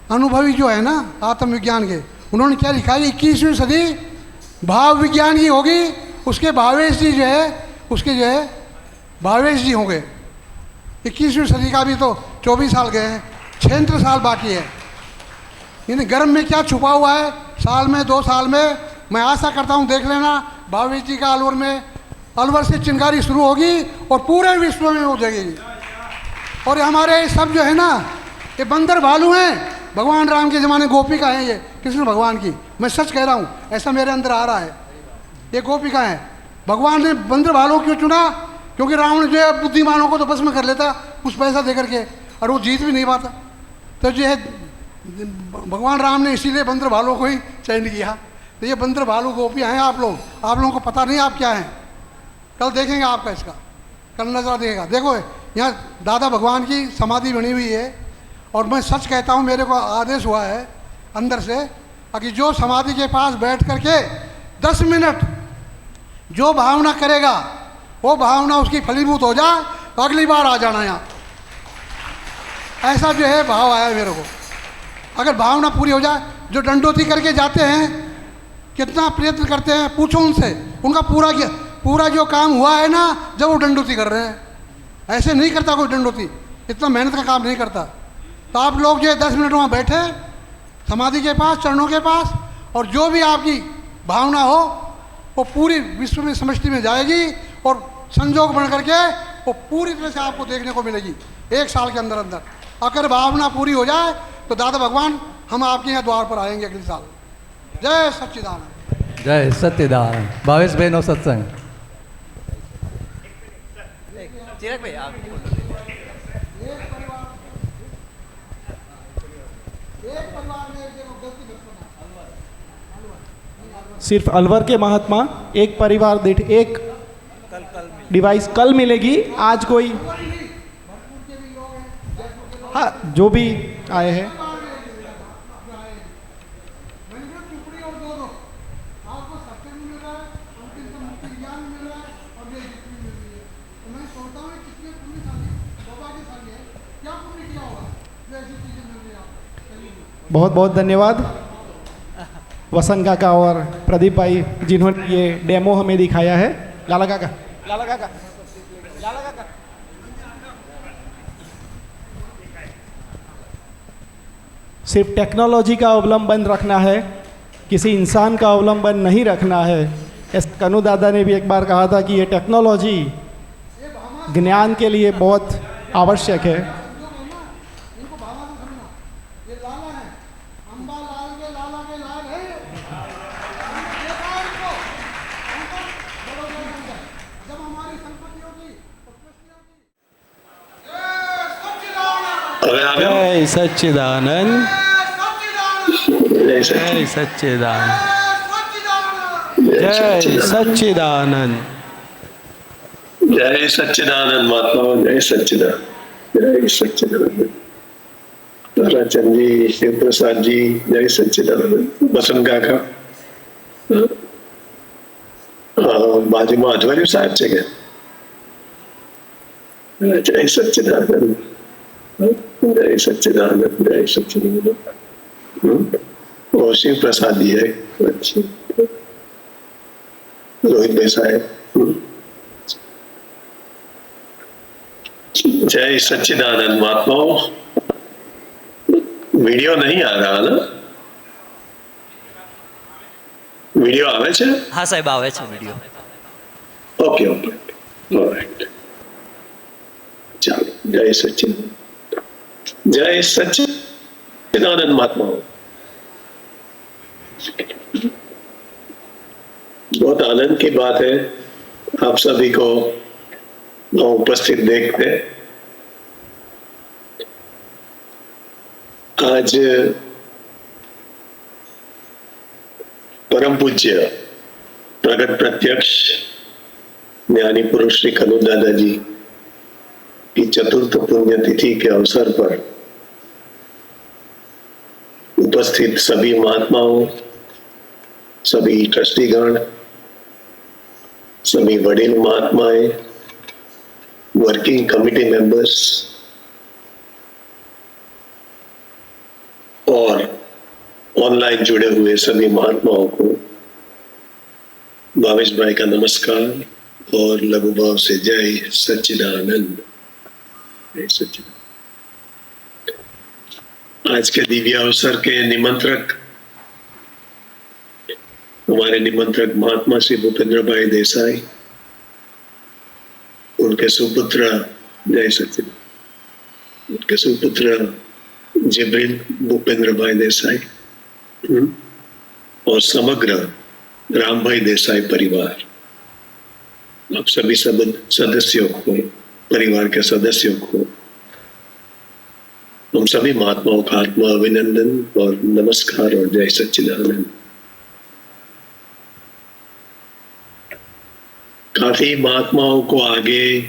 Speaker 9: अनुभवी जो है ना आत्मविज्ञान के, उन्होंने क्या लिखा है, 21वीं सदी भाव विज्ञान की होगी, उसके भावेश जी जो है, उसके जो है भावेश जी होंगे। 21वीं सदी का भी तो 24 साल गए हैं, 76 साल बाकी है। इन गर्भ में क्या छुपा हुआ है, साल में 2 साल में, मैं आशा करता हूँ देख लेना। भावेश जी का अलवर में, अलवर से चिंगारी शुरू होगी और पूरे विश्व में हो जाएगी। और ये हमारे सब जो है ना, ये बंदर भालू हैं। भगवान राम के ज़माने गोपिका हैं ये, कृष्ण भगवान की। मैं सच कह रहा हूँ, ऐसा मेरे अंदर आ रहा है। ये गोपिका हैं। भगवान ने बंदर भालू क्यों चुना? क्योंकि रावण जो है बुद्धिमानों को तो बस में कर लेता कुछ पैसा दे करके, और वो जीत भी नहीं पाता। तो जो है भगवान राम ने इसीलिए बंदर भालू को ही चयन किया। तो ये बंदर भालू गोपियाँ हैं। आप लोगों को पता नहीं आप क्या हैं। कल देखेंगे आपका इसका, कल नजर देगा। देखो यहाँ दादा भगवान की समाधि बनी हुई है, और मैं सच कहता हूँ, मेरे को आदेश हुआ है अंदर से कि जो समाधि के पास बैठ करके 10 मिनट जो भावना करेगा, वो भावना उसकी फलीभूत हो जाए तो अगली बार आ जाना यहाँ। ऐसा जो है भाव आया मेरे को। अगर भावना पूरी हो जाए, जो डंडोती करके जाते हैं, कितना प्रयत्न करते हैं, पूछो उनसे, उनका पूरा जो काम हुआ है ना, जब वो डंडोती कर रहे हैं। ऐसे नहीं करता कोई डंडोती, इतना मेहनत का काम नहीं करता। तो आप लोग जो 10 मिनट वहाँ बैठे समाधि के पास, चरणों के पास, और जो भी आपकी भावना हो वो पूरी विश्व में समष्टि में जाएगी, और संजोग बन करके वो पूरी तरह से आपको देखने को मिलेगी 1 साल के अंदर अंदर। अगर भावना पूरी हो जाए तो दादा भगवान हम आपके यहाँ द्वार पर आएंगे अगले साल। जय सच्चिदानंद।
Speaker 7: जय सच्चिदानंद। भावेश बहनों सत्संग।
Speaker 6: चिराग भाई आप
Speaker 1: सिर्फ अलवर के महात्मा एक परिवार दीठ एक डिवाइस कल मिलेगी। आज कोई, हाँ, जो भी आए हैं। बहुत बहुत धन्यवाद वसंत काका और प्रदीप भाई, जिन्होंने ये डेमो हमें दिखाया है। लाला काका, लाला काका, लाला काका। सिर्फ टेक्नोलॉजी का अवलंबन रखना है, किसी इंसान का अवलंबन नहीं रखना है। कनु दादा ने भी एक बार कहा था कि ये टेक्नोलॉजी ज्ञान के लिए बहुत आवश्यक है।
Speaker 8: जय सच्चिदानंद, जय सच्चिदानंद, जय सच्चिदानंद,
Speaker 10: जय सच्चिदानंद महात्मा, जय सच्चिदानंद, जय सच्चिदानंद। ताराचंद जी, शिव प्रसाद जी, जय सच्चिदानंद। वसंत काका, बाजूમાં અજવાળિયું સાહેબ છે કે જય સચ્ચિદાનંદ, जय सच्चिदानंद, जय सच्चिदानंद। और शिव प्रसाद जी है, अच्छी रोहित भाई साहब, जय सच्चिदानंद महात्माओं। वीडियो नहीं आ रहा ना? वीडियो आवे छे?
Speaker 6: हाँ साहेब आवे छे वीडियो।
Speaker 10: ओके ओके, ऑलराइट, चलो। जय सच्चिदानंद, जय सच्चिदानंद महात्माओं। बहुत आनंद की बात है आप सभी को उपस्थित देखते। आज परम पूज्य प्रगट प्रत्यक्ष ज्ञानी पुरुष श्री कनु दादा जी की चतुर्थ पुण्यतिथि के अवसर पर उपस्थित सभी महात्माओं, सभी ट्रस्टीगण, सभी वडील महात्माएं, वर्किंग कमिटी मेंबर्स और ऑनलाइन जुड़े हुए सभी महात्माओं को भावेश भाई का नमस्कार और लघु भाव से जय सच्चिदानंद, जय सच्चिदानंद। आज के दिव्य अवसर के निमंत्रक हमारे निमंत्रक महात्मा श्री भूपेंद्र भाई देसाई, उनके सुपुत्र जय सच्चिदानंद। उनके सुपुत्र जिब्रिल भूपेंद्र भाई देसाई और समग्र राम भाई देसाई परिवार, आप सभी सदस्यों को, परिवार के सदस्यों को, हम सभी महात्माओं का आत्मा अभिनंदन और नमस्कार और जय सच्चिदानंद। काफी महात्माओं को आगे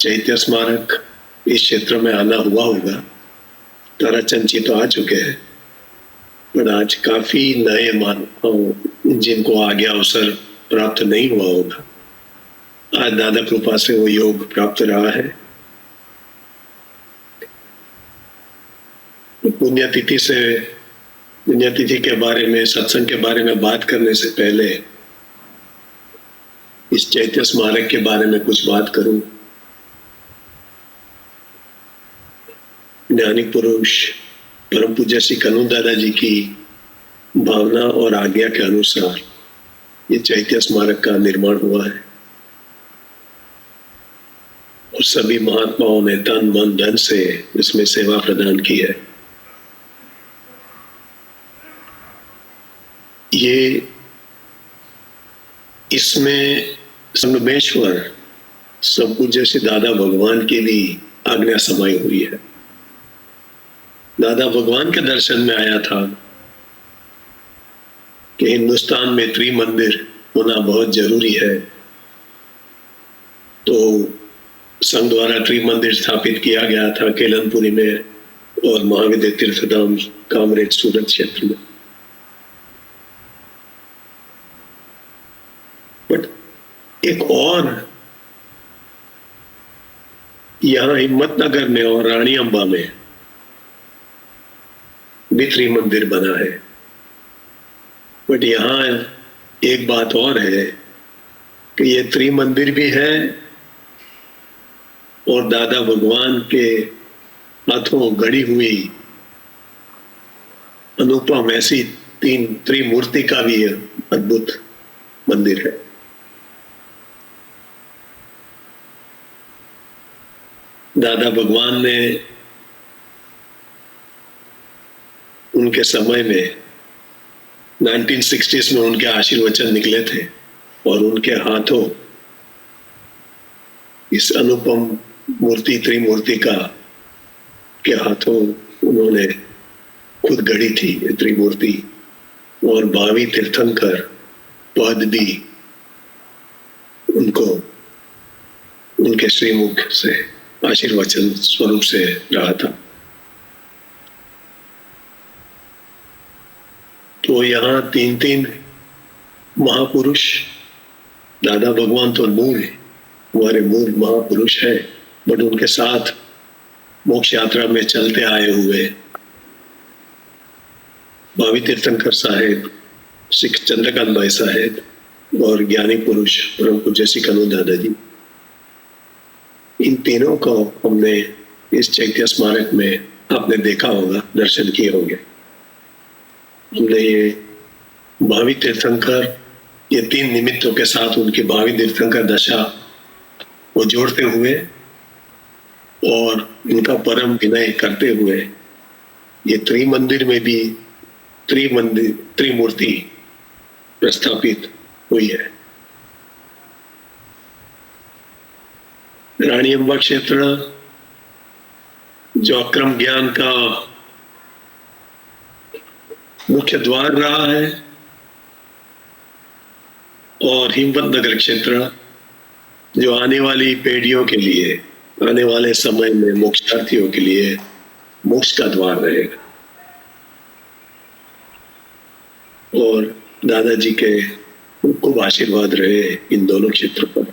Speaker 10: चैत्य स्मारक इस क्षेत्र में आना हुआ होगा। ताराचंद जी तो आ चुके हैं, पर आज काफी नए महात्माओं जिनको आगे अवसर प्राप्त नहीं हुआ होगा, आज दादा कृपा से वो योग प्राप्त रहा है। पुण्यतिथि के बारे में, सत्संग के बारे में बात करने से पहले इस चैत्य स्मारक के बारे में कुछ बात करूं। ज्ञानी पुरुष परम पूज्य श्री कन्हू दादाजी की भावना और आज्ञा के अनुसार ये चैत्य स्मारक का निर्माण हुआ है और सभी महात्माओं ने तन मन धन से इसमें सेवा प्रदान की है। ये इसमें संगमेश्वर सब कुछ जैसे दादा भगवान की भी आज्ञा समाई हुई है। दादा भगवान के दर्शन में आया था कि हिंदुस्तान में त्रिमंदिर होना बहुत जरूरी है, तो संघ द्वारा त्रिमंदिर स्थापित किया गया था केलनपुरी में और महाविद्या तीर्थधाम कामरेज सूरत क्षेत्र में। बट एक और यहां हिम्मतनगर में और रानी अंबा में भी त्रिमंदिर बना है। बट यहां एक बात और है कि ये त्रिमंदिर भी है और दादा भगवान के हाथों गढ़ी हुई अनुपम ऐसी तीन त्रिमूर्ति का भी अद्भुत मंदिर है। दादा भगवान ने उनके समय में 1960s में उनके आशीर्वचन निकले थे और उनके हाथों इस अनुपम मूर्ति त्रिमूर्ति के हाथों उन्होंने खुद गढ़ी थी ये त्रिमूर्ति और 22 तीर्थंकर पद भी उनको उनके श्रीमुख से आशीर्वचन स्वरूप से रहा था। तो यहाँ तीन तीन महापुरुष, दादा भगवान तो मूल हमारे मूल महापुरुष है, बट उनके साथ मोक्ष यात्रा में चलते आए हुए भावी तीर्थंकर साहेब, सिख चंद्रकांत भाई साहेब और ज्ञानी पुरुष परम पूज्य श्री कन्हू दादाजी, इन तीनों को हमने इस चैत्य स्मारक में आपने देखा होगा, दर्शन किए होंगे। हमने ये भावी तीर्थंकर, ये तीन निमित्तों के साथ उनकी भावी तीर्थंकर दशा को जोड़ते हुए और इनका परम विनय करते हुए ये त्रिमंदिर में भी त्रिमूर्ति प्रस्थापित हुई है। रानी अंबा क्षेत्र जो अक्रम ज्ञान का मुख्य द्वार रहा है और हिम्मतनगर क्षेत्र जो आने वाली पीढ़ियों के लिए, आने वाले समय में मोक्षार्थियों के लिए मोक्ष का द्वार रहेगा। और दादाजी के खूब आशीर्वाद रहे इन दोनों क्षेत्रों पर।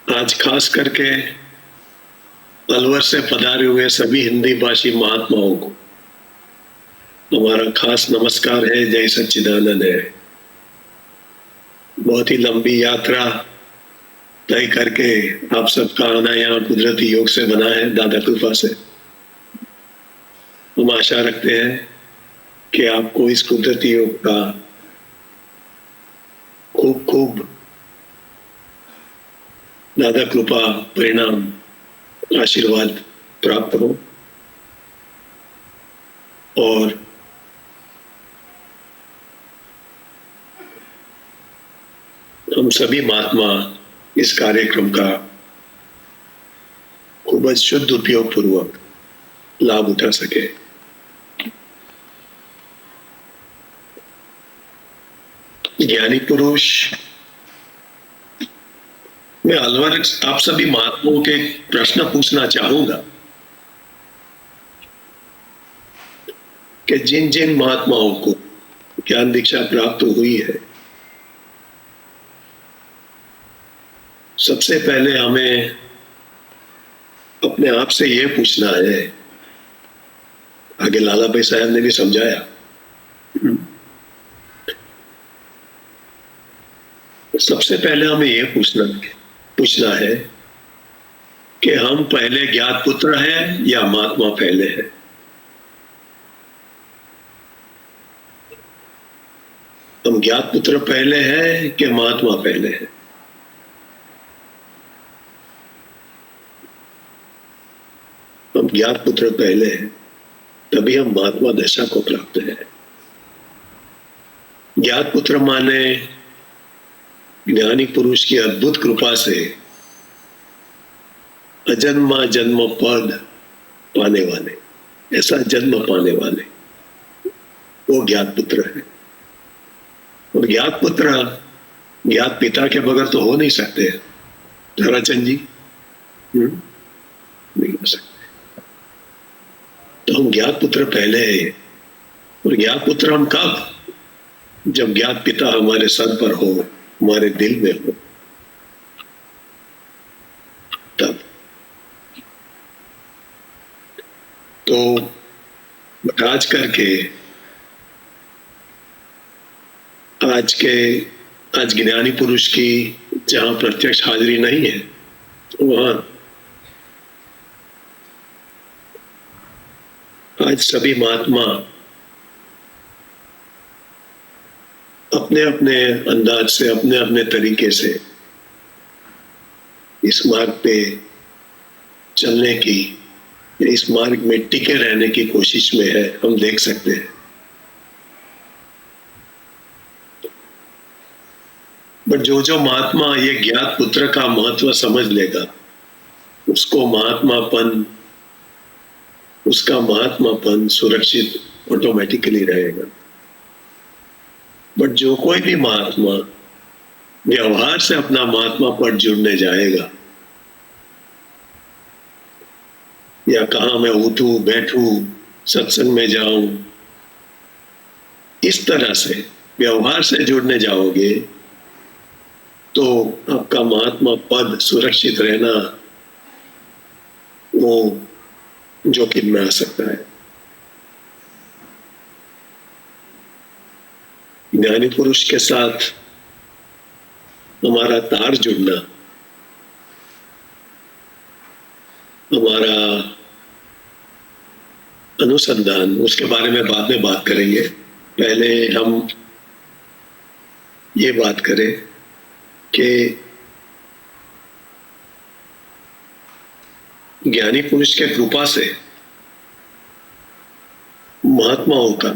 Speaker 10: आज खास करके अलवर से पधारे हुए सभी हिंदी भाषी महात्माओं को हमारा खास नमस्कार है, जय सच्चिदानंद है। बहुत ही लंबी यात्रा तय करके आप सबका आना यहाँ कुदरती योग से बना है, दादा कृपा से। हम आशा रखते हैं कि आपको इस कुदरती योग का खूब खूब दादा कृपा परिणाम आशीर्वाद प्राप्त हो और हम सभी महात्मा इस कार्यक्रम का खूब शुद्ध उपयोग पूर्वक लाभ उठा सके। ज्ञानी पुरुष मैं अलवर आप सभी महात्माओं के प्रश्न पूछना चाहूंगा कि जिन जिन महात्माओं को ज्ञान दीक्षा प्राप्त हुई है, सबसे पहले हमें अपने आप से यह पूछना है, आगे लाला भाई साहब ने भी समझाया, सबसे पहले हमें यह पूछना है कि हम पहले ज्ञात पुत्र हैं या महात्मा पहले हैं। हम ज्ञात पुत्र पहले हैं कि महात्मा पहले हैं। हम ज्ञात पुत्र पहले हैं, तभी हम महात्मा दशा को प्राप्त हैं। ज्ञात पुत्र माने ज्ञानी पुरुष की अद्भुत कृपा से अजन्मा जन्म पद पाने वाले, ऐसा जन्म पाने वाले वो ज्ञात पुत्र है। और ज्ञात पुत्र ज्ञात पिता के बगैर तो हो नहीं सकते। ताराचंद जी नहीं हो सकते। तो हम ज्ञात पुत्र पहले हैं। और ज्ञात पुत्र हम कब? जब ज्ञात पिता हमारे सर पर हो, हमारे दिल में हो, तब। तो आज करके आज ज्ञानी पुरुष की जहां प्रत्यक्ष हाजिरी नहीं है, वहां आज सभी महात्मा अपने अपने अंदाज से, अपने अपने तरीके से इस मार्ग पे चलने की, इस मार्ग में टिके रहने की कोशिश में है, हम देख सकते हैं। बट जो महात्मा ये ज्ञात पुत्र का महत्व समझ लेगा, उसका महात्मापन सुरक्षित ऑटोमेटिकली रहेगा। बट जो कोई भी महात्मा व्यवहार से अपना महात्मा पद जुड़ने जाएगा, या कहां मैं उठूं बैठूं सत्संग में जाऊं, इस तरह से व्यवहार से जुड़ने जाओगे तो आपका महात्मा पद सुरक्षित रहना वो जोखिम में आ सकता है। ज्ञानी पुरुष के साथ हमारा तार जुड़ना, हमारा अनुसंधान, उसके बारे में बाद में बात करेंगे। पहले हम ये बात करें कि ज्ञानी पुरुष के कृपा से महात्माओं का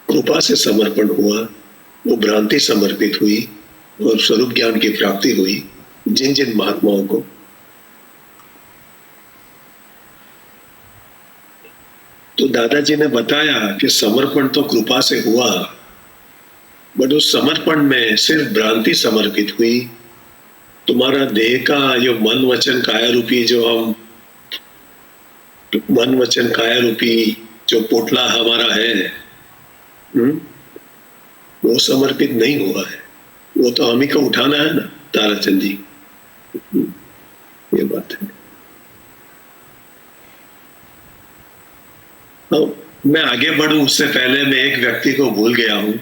Speaker 10: कृपा से समर्पण हुआ, वो भ्रांति समर्पित हुई और स्वरूप ज्ञान की प्राप्ति हुई जिन जिन महात्माओं को। तो दादाजी ने बताया कि समर्पण तो कृपा से हुआ, बट उस समर्पण में सिर्फ भ्रांति समर्पित हुई। तुम्हारा देह का जो मन वचन काया रूपी, जो हम मन वचन काया रूपी जो पोटला हमारा है, वो समर्पित नहीं हुआ है। वो तो हम ही को उठाना है ना, ताराचंद जी, ये बात है। तो मैं आगे बढ़ूं उससे पहले मैं एक व्यक्ति को भूल गया हूं।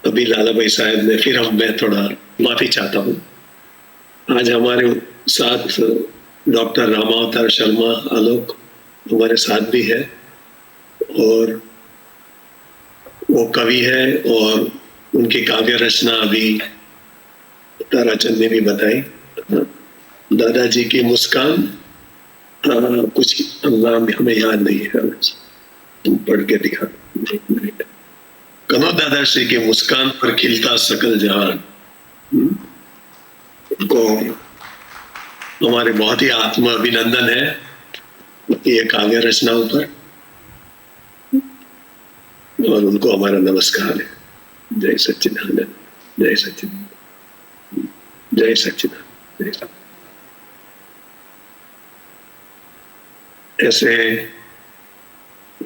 Speaker 10: अभी लाला भाई साहब ने, फिर मैं थोड़ा माफी चाहता हूं। आज हमारे साथ डॉक्टर रामावतार शर्मा आलोक हमारे साथ भी है, और वो कवि है और उनकी काव्य रचना अभी ताराचंद ने भी बताई। दादाजी की मुस्कान, कुछ नाम हमें याद नहीं है, तुम पढ़ के दिखा। कनौ दादाश्री की मुस्कान पर खिलता सकल जहान को हमारे बहुत ही आत्म अभिनंदन है ये काव्य रचनाओं पर, और उनको हमारा नमस्कार है। जय सच्चिदानंद, जय सच्चिदानंद, जय सच्चिदानंद, जय सच्चिदानंद। ऐसे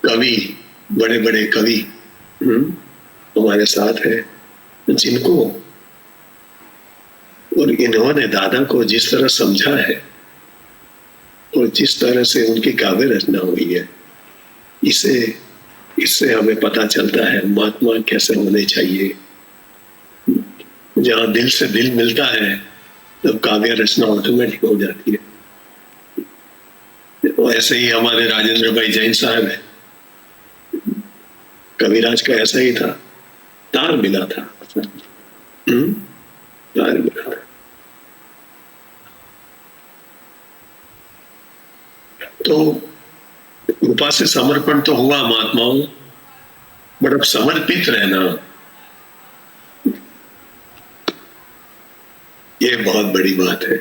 Speaker 10: कवि, बड़े बड़े कवि हमारे साथ है, जिनको और इन्होंने दादा को जिस तरह समझा है और जिस तरह से उनकी काव्य रचना हुई है, इससे हमें पता चलता है महात्मा कैसे होने चाहिए। जहां दिल से दिल मिलता है तब काव्य रचना ऑटोमेटिक हो जाती है। और ऐसे ही हमारे राजेंद्र भाई जैन साहब है, कविराज का ऐसा ही था, तार मिला था, तार मिला था। तो कृपा से समर्पण तो हुआ महात्माओं, बट अब समर्पित रहना ये बहुत बड़ी बात है।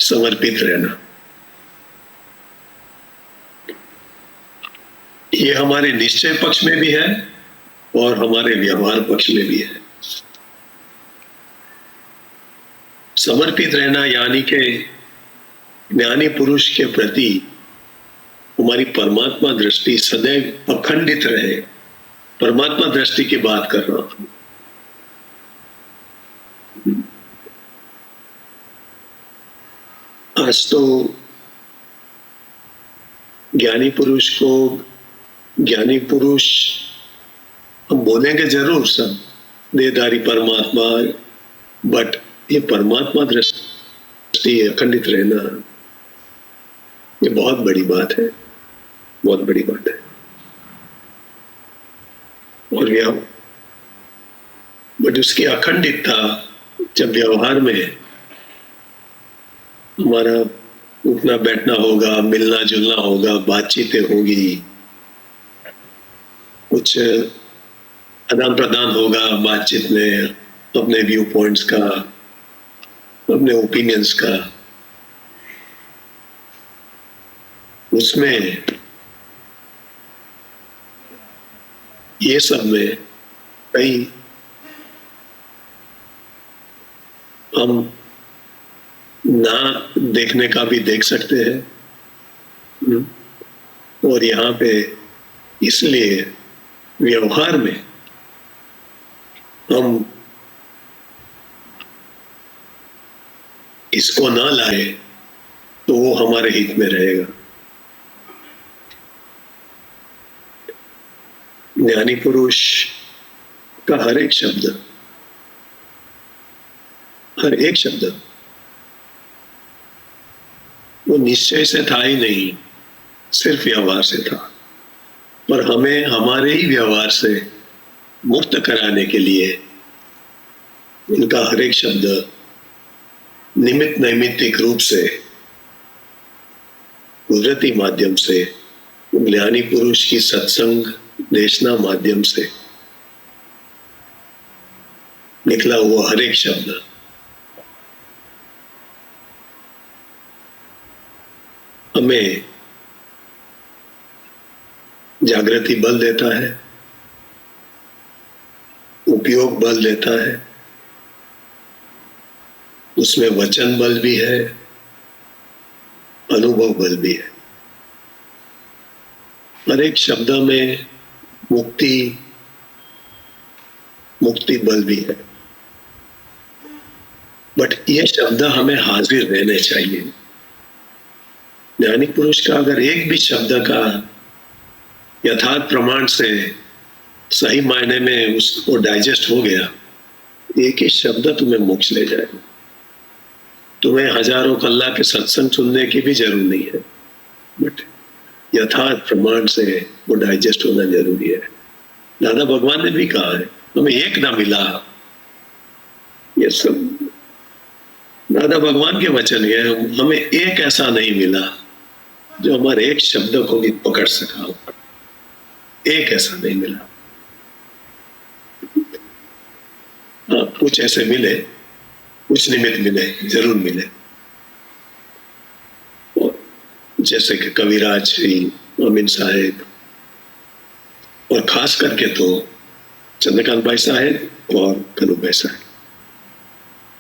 Speaker 10: समर्पित रहना ये हमारे निश्चय पक्ष में भी है और हमारे व्यवहार पक्ष में भी है। समर्पित रहना यानी कि ज्ञानी पुरुष के प्रति हमारी परमात्मा दृष्टि सदैव अखंडित रहे। परमात्मा दृष्टि की बात कर रहा हूं। आज तो ज्ञानी पुरुष को, ज्ञानी पुरुष हम बोलेंगे जरूर सब, देहधारी परमात्मा, बट ये परमात्मा दृष्टि अखंडित रहना ये बहुत बड़ी बात है, बहुत बड़ी बात है। और बट उसकी अखंडितता जब व्यवहार में हमारा उठना बैठना होगा, मिलना जुलना होगा, बातचीतें होगी, कुछ आदान प्रदान होगा बातचीत में, अपने व्यू पॉइंट्स का, अपने ओपिनियंस का, उसमें ये सब में कई हम ना देखने का भी देख सकते हैं। और यहाँ पे इसलिए व्यवहार में हम इसको ना लाए तो वो हमारे हित में रहेगा। ज्ञानी पुरुष का हर एक शब्द वो निश्चय से था ही नहीं, सिर्फ व्यवहार से था। पर हमें हमारे ही व्यवहार से मुक्त कराने के लिए इनका हर एक शब्द निमित्त नैमित्तिक रूप से, कुदरती माध्यम से, ज्ञानी पुरुष की सत्संग देशना माध्यम से निकला हुआ हर एक शब्द हमें जागृति बल देता है, उपयोग बल देता है, उसमें वचन बल भी है, अनुभव बल भी है। हर एक शब्द में मुक्ति बल भी है। बट ये शब्द हमें हाजिर रहने चाहिए। ज्ञानी पुरुष का अगर एक भी शब्द का यथार्थ प्रमाण से सही मायने में उसको डाइजेस्ट हो गया, एक ही शब्द तुम्हें मोक्ष ले जाएगा। तुम्हें हजारों कल्ला के सत्संग सुनने की भी जरूरत नहीं है, बट यथार्थ प्रमाण से वो डाइजेस्ट होना जरूरी है। दादा भगवान ने भी कहा है हमें एक ना मिला, ये सब दादा भगवान के वचन है। हमें एक ऐसा नहीं मिला जो हमारे एक शब्द को भी पकड़ सका हो, एक ऐसा नहीं मिला। हाँ, कुछ ऐसे मिले, कुछ निमित्त मिले, जरूर मिले। और जैसे कि कविराज श्री अमीन साहेब और खास करके तो चंद्रकांत भाई साहेब और कनु भाई साहेब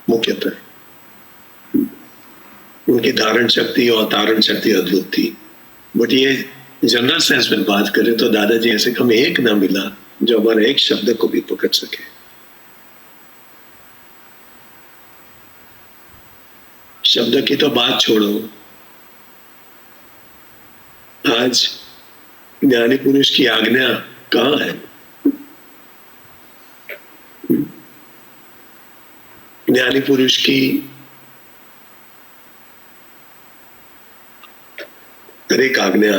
Speaker 10: मुख्यतः, उनकी धारण शक्ति और तारण शक्ति अद्भुत थी। बट ये जनरल सेंस में बात करें तो दादाजी ऐसे हमें एक ना मिला जो हमारे एक शब्द को भी पकड़ सके। शब्द की तो बात छोड़ो, आज ज्ञानी पुरुष की आज्ञा कहाँ है? ज्ञानी पुरुष की हर एक आज्ञा,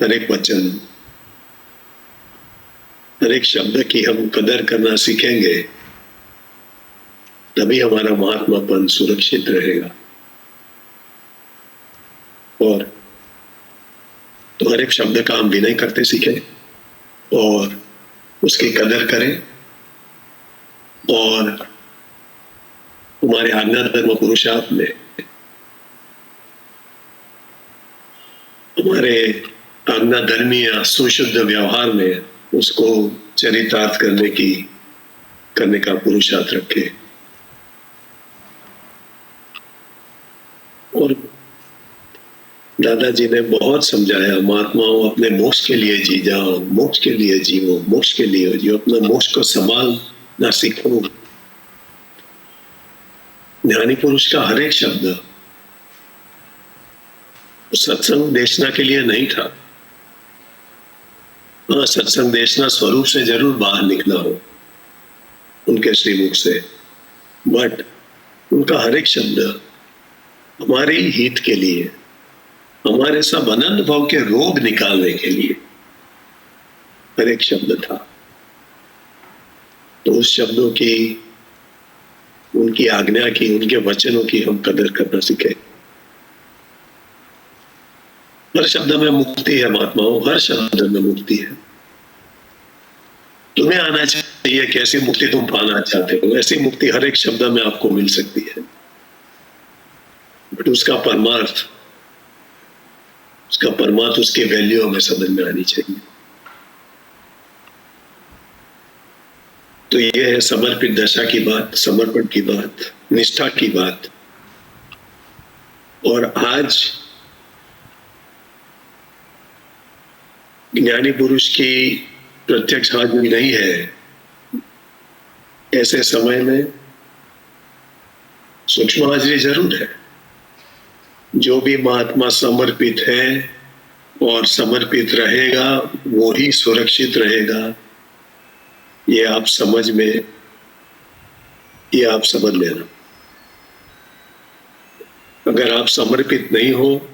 Speaker 10: हर एक वचन, हर एक शब्द की हम कदर करना सीखेंगे, तभी हमारा महात्मापन सुरक्षित रहेगा। और तो हर एक शब्द का हम विनय करते सीखें और उसकी कदर करें, और हमारे आज्ञा धर्म पुरुषार्थ में, हमारे आज्ञा धर्मीय सुशुद्ध व्यवहार में उसको चरितार्थ करने का पुरुषार्थ रखे। और दादाजी ने बहुत समझाया, महात्माओं अपने मोक्ष के लिए जी जाओ, मोक्ष के लिए जीवो, मोक्ष के लिए जियो, अपना मोक्ष को संभालना सीखो। ज्ञानी पुरुष का हर एक शब्द सत्संग देशना के लिए नहीं था। हाँ, सत्संग देशना स्वरूप से जरूर बाहर निकला हो उनके श्रीमुख से, बट उनका हर एक शब्द हमारे ही हित के लिए, हमारे सब अनंत भाव के रोग निकालने के लिए हर एक शब्द था। तो उस शब्दों की, उनकी आज्ञा की, उनके वचनों की हम कदर करना सीखें। हर शब्द में मुक्ति है महात्माओं, हर शब्द में मुक्ति है। तुम्हें आना चाहिए कैसी मुक्ति तुम पाना चाहते हो, ऐसी मुक्ति हर एक शब्द में आपको मिल सकती है। बट उसका परमार्थ, उसकी वैल्यू हमें समझ में आनी चाहिए। तो ये है समर्पित दशा की बात, समर्पण की बात, निष्ठा की बात। और आज ज्ञानी पुरुष की प्रत्यक्ष हाजिरी नहीं है, ऐसे समय में सूक्ष्म हाजिरी जरूर है। जो भी महात्मा समर्पित है और समर्पित रहेगा वो ही सुरक्षित रहेगा। ये आप समझ लेना। अगर आप समर्पित नहीं हो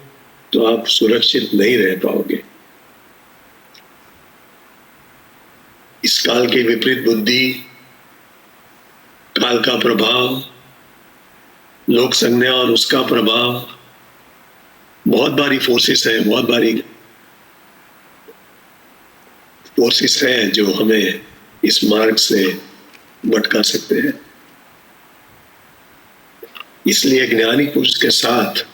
Speaker 10: तो आप सुरक्षित नहीं रह पाओगे। इस काल की विपरीत बुद्धि, काल का प्रभाव, लोक संज्ञा और उसका प्रभाव, बहुत बारी फोर्सेस है जो हमें इस मार्ग से भटका सकते हैं। इसलिए ज्ञानी पुरुष के साथ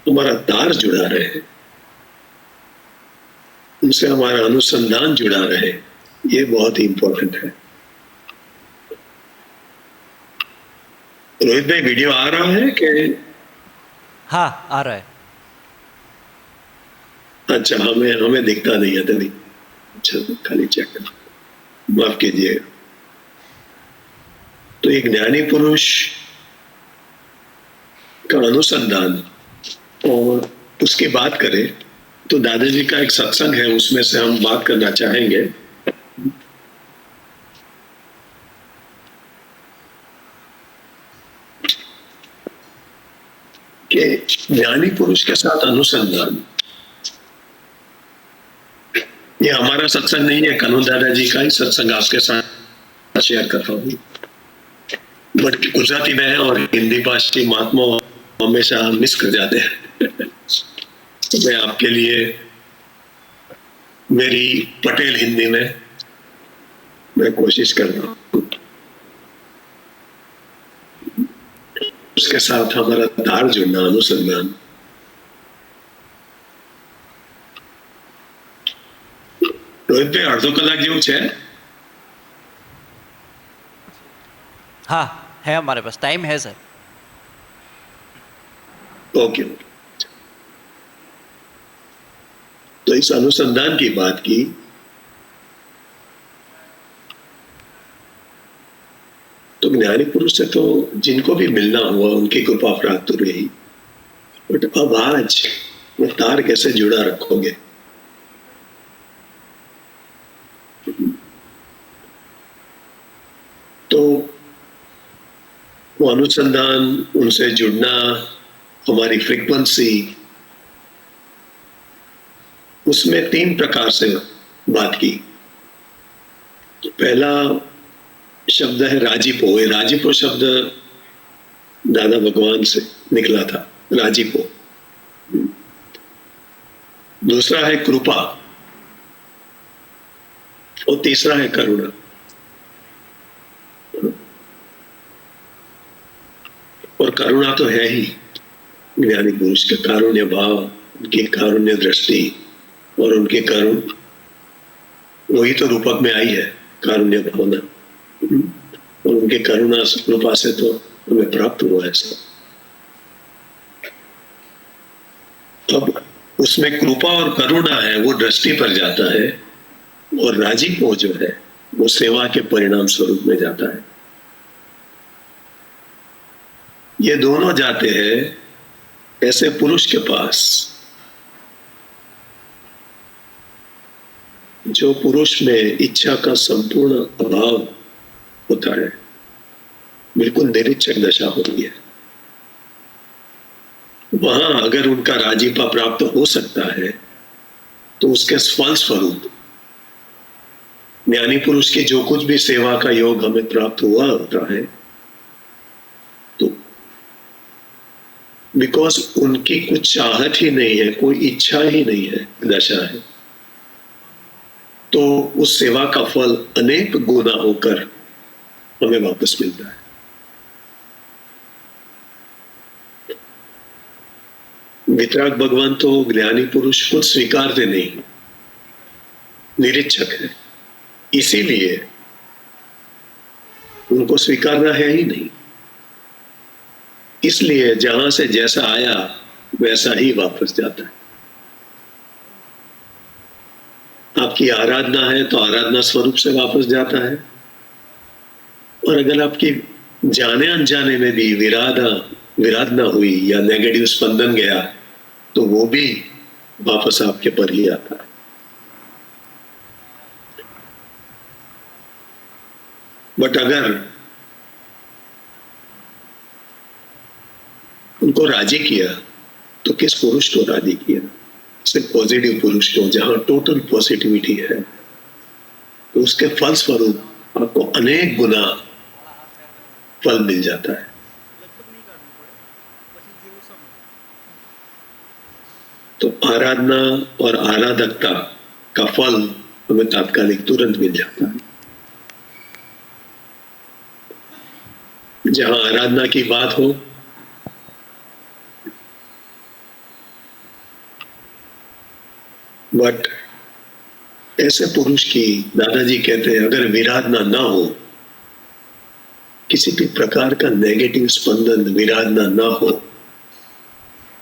Speaker 10: हमारा तार जुड़ा रहे, उनसे हमारा अनुसंधान जुड़ा रहे, ये बहुत ही इंपॉर्टेंट है। रोहित भाई, वीडियो आ रहा है कि?
Speaker 6: हाँ, आ रहा है।
Speaker 10: अच्छा, हमें दिखता नहीं है तभी। अच्छा, खाली चेक कर, माफ कीजिएगा। तो एक ज्ञानी पुरुष का अनुसंधान और उसकी बात करें तो दादाजी का एक सत्संग है, उसमें से हम बात करना चाहेंगे। कि ज्ञानी पुरुष के साथ अनुसंधान पूरा सत्संग नहीं है, कानून दादाजी का ही सत्संग आपके साथ शेयर कर रहा हूँ, बट गुजराती में है और हिंदी भाषी महात्मा हमेशा मिस कर जाते हैं। तो मैं आपके लिए मेरी पटेल हिंदी में मैं कोशिश कर रहा हूँ, उसके साथ हमारा तार जुड़ना, अनुसंधान। रोहित भाई अर्धो कलाक जेवुं छे?
Speaker 6: हाँ है, हमारे पास टाइम है सर।
Speaker 10: ओके। तो इस अनुसंधान की बात की, तो ज्ञानी पुरुष से तो जिनको भी मिलना हुआ उनकी कृपा प्राप्त रही, बट अब आज वो तार कैसे जुड़ा रखोगे? तो वो अनुसंधान, उनसे जुड़ना, हमारी फ्रीक्वेंसी, उसमें 3 प्रकार से बात की। पहला शब्द है राजीपो। ये राजीपो शब्द दादा भगवान से निकला था, राजीपो। दूसरा है कृपा और तीसरा है करुणा। और करुणा तो है ही ज्ञानी पुरुष का कारुण्य भाव, उनकी कारुण्य दृष्टि और उनके करुण, वही तो रूपक में आई है कारुण्य भावना, और उनके करुणा कृपा से तो हमें प्राप्त हुआ है सब। अब उसमें कृपा और करुणा है, वो दृष्टि पर जाता है, और राजीपो जो है वो सेवा के परिणाम स्वरूप में जाता है। ये दोनों जाते हैं ऐसे पुरुष के पास जो पुरुष में इच्छा का संपूर्ण अभाव होता है, बिल्कुल निरीक्षक दशा होती है। वहां अगर उनका राजीपा प्राप्त हो सकता है तो उसके फल स्वरूप ज्ञानी पुरुष की जो कुछ भी सेवा का योग हमें प्राप्त हुआ होता है, तो बिकॉज उनकी कुछ चाहत ही नहीं है, कोई इच्छा ही नहीं है, दशा है, तो उस सेवा का फल अनेक गुना होकर हमें वापस मिलता है। वितराग भगवान तो ज्ञानी पुरुष खुद स्वीकारते नहीं, निरीक्षक है, इसीलिए उनको स्वीकारना है ही नहीं। इसलिए जहां से जैसा आया वैसा ही वापस जाता है। आपकी आराधना है तो आराधना स्वरूप से वापस जाता है, और अगर आपकी जाने अनजाने में भी विराधना हुई या नेगेटिव स्पंदन गया तो वो भी वापस आपके पर ही आता है। बट अगर उनको राजी किया तो किस पुरुष को राजी किया? सिर्फ पॉजिटिव पुरुष को, जहां टोटल पॉजिटिविटी है, तो उसके फल स्वरूप आपको अनेक गुना फल मिल जाता है। तो आराधना और आराधकता का फल हमें तात्कालिक तुरंत मिल जाता है। जहां आराधना की बात हो, बट ऐसे पुरुष की दादाजी कहते हैं अगर विराधना ना हो, किसी भी प्रकार का नेगेटिव स्पंदन, विराधना ना हो,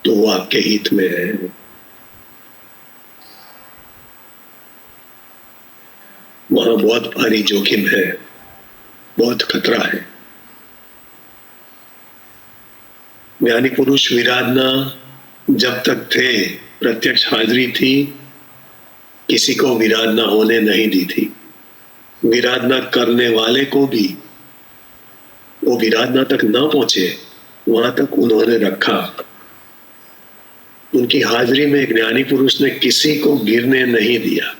Speaker 10: तो वो आपके हित में है। वहां बहुत भारी जोखिम है, बहुत खतरा है। ज्ञानी पुरुष विराधना जब तक थे, प्रत्यक्ष हाजिरी थी, किसी को विराधना होने नहीं दी थी। विराधना करने वाले को भी वो विराधना तक ना पहुंचे, वहां तक उन्होंने रखा। उनकी हाजिरी में ज्ञानी पुरुष ने किसी को गिरने नहीं दिया।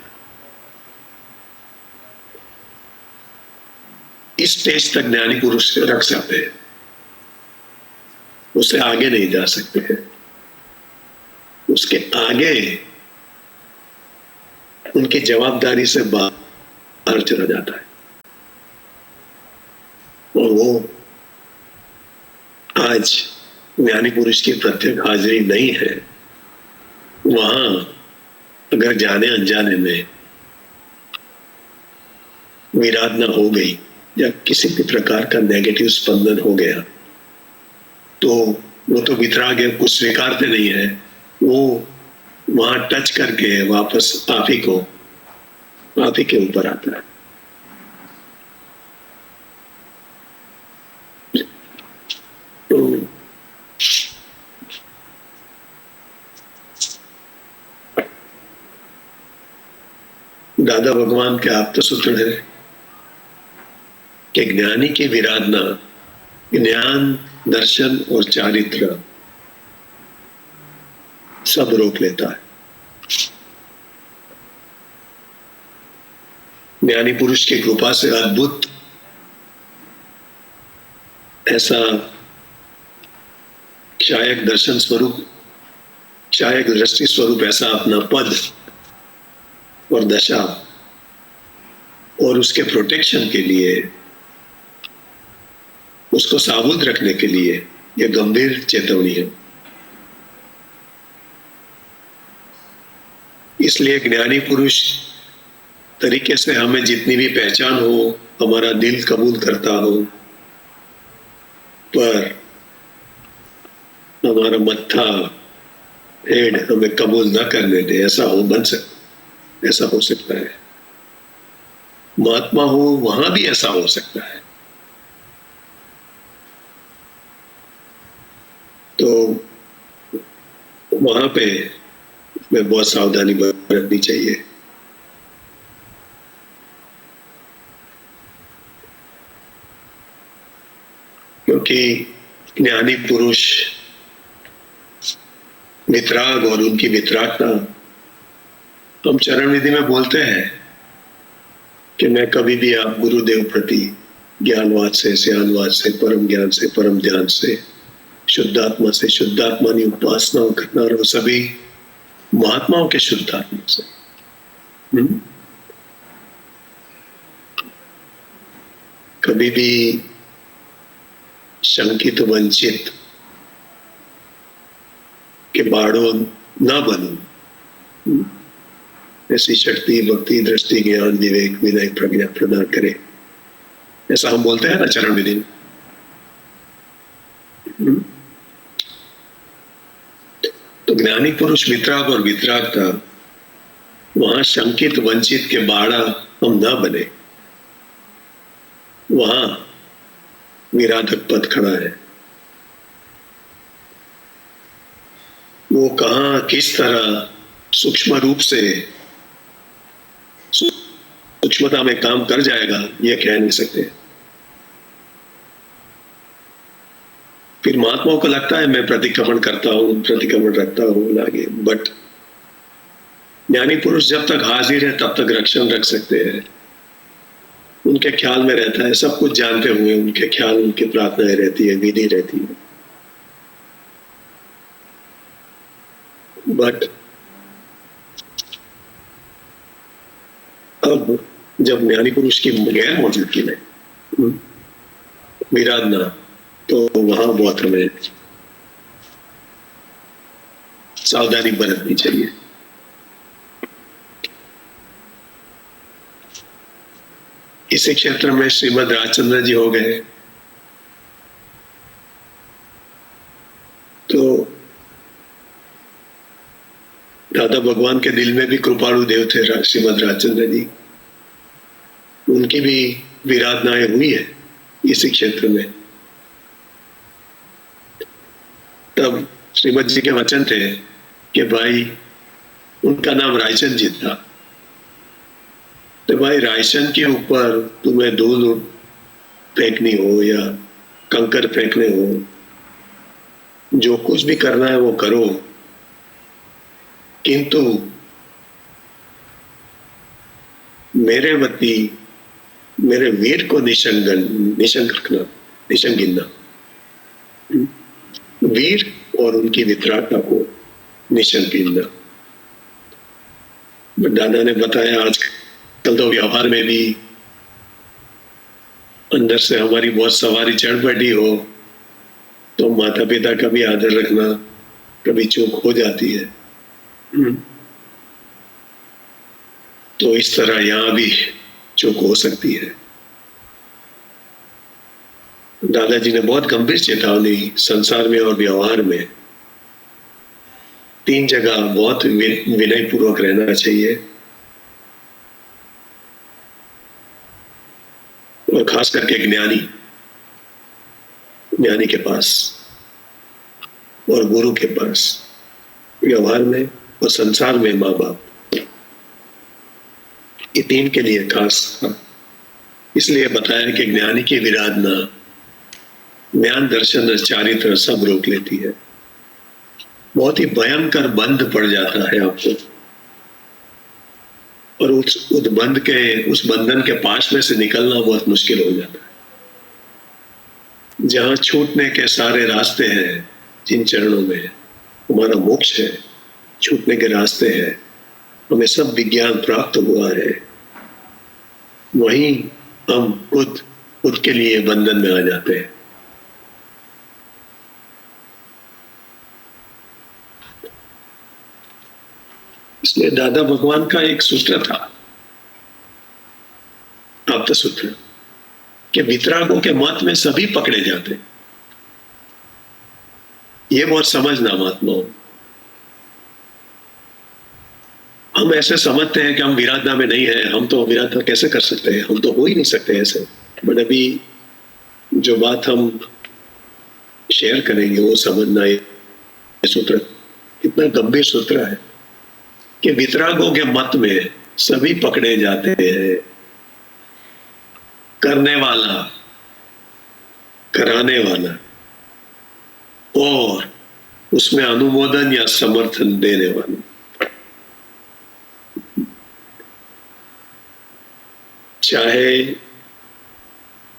Speaker 10: इस स्टेज तक ज्ञानी पुरुष रख सकते हैं, उससे आगे नहीं जा सकते हैं। उसके आगे उनकी जवाबदारी से बाहर चला जाता है, और वो आज ज्ञानी पुरुष की प्रत्येक हाजिरी नहीं है। वहां अगर जाने अनजाने में विराधना हो गई या किसी भी प्रकार का नेगेटिव स्पंदन हो गया, तो वो तो वितराग है, कुछ स्वीकारते नहीं है, वो वहां टच करके वापस आप ही के ऊपर आता है। तो दादा भगवान के आप्त सूत्र है कि ज्ञानी की विराधना ज्ञान, दर्शन और चारित्र सब रोक लेता है। ज्ञानी पुरुष की कृपा से अद्भुत ऐसा शायक दर्शन स्वरूप, शायक दृष्टि स्वरूप ऐसा अपना पद और दशा और उसके प्रोटेक्शन के लिए, उसको साबुत रखने के लिए यह गंभीर चेतावनी है। इसलिए ज्ञानी पुरुष तरीके से हमें जितनी भी पहचान हो, हमारा दिल कबूल करता हो, पर हमारा मत्था, हेड हमें कबूल न करने दे, ऐसा हो सकता है। महात्मा हो वहां भी ऐसा हो सकता है। तो वहां पे में बहुत सावधानी बरतनी चाहिए। क्योंकि ज्ञानी पुरुष वितराग और उनकी वितरागता, हम चरण विधि में बोलते हैं कि मैं कभी भी आप गुरुदेव प्रति ज्ञानवाद से, ज्ञानवाद से, परम ज्ञान से, परम ध्यान से, शुद्धात्मा से, शुद्धात्मा उपासना करना, और सभी महात्माओं के शुद्धात्मा से कभी भी शंकित वंचित के बाड़ों ना बनूं। ऐसी शक्ति, भक्ति, दृष्टि, ज्ञान, विवेक, विनय, प्रज्ञा प्रदान करे, ऐसा हम बोलते हैं ना चरण विधि में। तो ज्ञानी पुरुष वितराग और वितरागता, वहां शंकित वंचित के बाड़ा हम ना बने, वहां विराधक पद खड़ा है। वो कहां किस तरह सूक्ष्म रूप से सूक्ष्मता में काम कर जाएगा, ये कह नहीं सकते। फिर महात्माओं को लगता है मैं प्रतिक्रमण करता हूं, प्रतिक्रमण रखता हूं आगे, बट ज्ञानी पुरुष जब तक हाजिर है तब तक रक्षण रख सकते हैं। उनके ख्याल में रहता है, सब कुछ जानते हुए उनके ख्याल, उनकी प्रार्थनाएं रहती है, विधि रहती है। बट अब जब ज्ञानी पुरुष की गैर मौजूदगी में विराधना, तो वहां बहुत हमें सावधानी बरतनी चाहिए। इसी क्षेत्र में श्रीमद राजचंद्र जी हो गए, तो दादा भगवान के दिल में भी कृपालु देव थे श्रीमद राजचंद्र जी। उनकी भी विराधनाएं हुई है इसी क्षेत्र में। तब श्रीमद जी के वचन थे कि भाई, उनका नाम रायचंद जी था, तो भाई रायचंद के ऊपर तुम्हें धूल फेंकनी हो या कंकर फेंकने हो, जो कुछ भी करना है वो करो, किंतु मेरे वती मेरे वीर को निशंक रखना, निशंक गिनना। वीर और उनकी वितरागता को निशंक गिनना। दादा ने बताया आजकल तो व्यवहार में भी अंदर से हमारी बहुत सवारी चढ़ बैठी हो तो माता पिता का भी आदर रखना कभी चूक हो जाती है। तो इस तरह यहां भी चूक हो सकती है। दादाजी ने बहुत गंभीर चेतावनी संसार में और व्यवहार में 3 जगह बहुत विनय पूर्वक रहना चाहिए, और खास करके ज्ञानी के पास और गुरु के पास, व्यवहार में और संसार में माँ बाप, ये 3 के लिए खास इसलिए बताया कि ज्ञानी की विराधना ज्ञान दर्शन और चारित्र सब रोक लेती है। बहुत ही भयंकर बंध पड़ जाता है आपको, और उस बंधन के पास में से निकलना बहुत मुश्किल हो जाता है। जहां छूटने के सारे रास्ते हैं, जिन चरणों में हमारा मोक्ष है, छूटने के रास्ते हैं, हमें सब विज्ञान प्राप्त हुआ है, वहीं हम खुद के लिए बंधन में आ जाते हैं। इसलिए दादा भगवान का एक सूत्र था, आप्त सूत्र, कि वितरागों के मत में सभी पकड़े जाते। ये बहुत समझना महात्माओं। हम ऐसे समझते हैं कि हम विराधना में नहीं है, हम तो विराधना कैसे कर सकते हैं, हम तो हो ही नहीं सकते ऐसे। बट अभी जो बात हम शेयर करेंगे वो समझना, ये सूत्र इतना गंभीर सूत्र है कि वितरागों के मत में सभी पकड़े जाते हैं। करने वाला, कराने वाला और उसमें अनुमोदन या समर्थन देने वाला। चाहे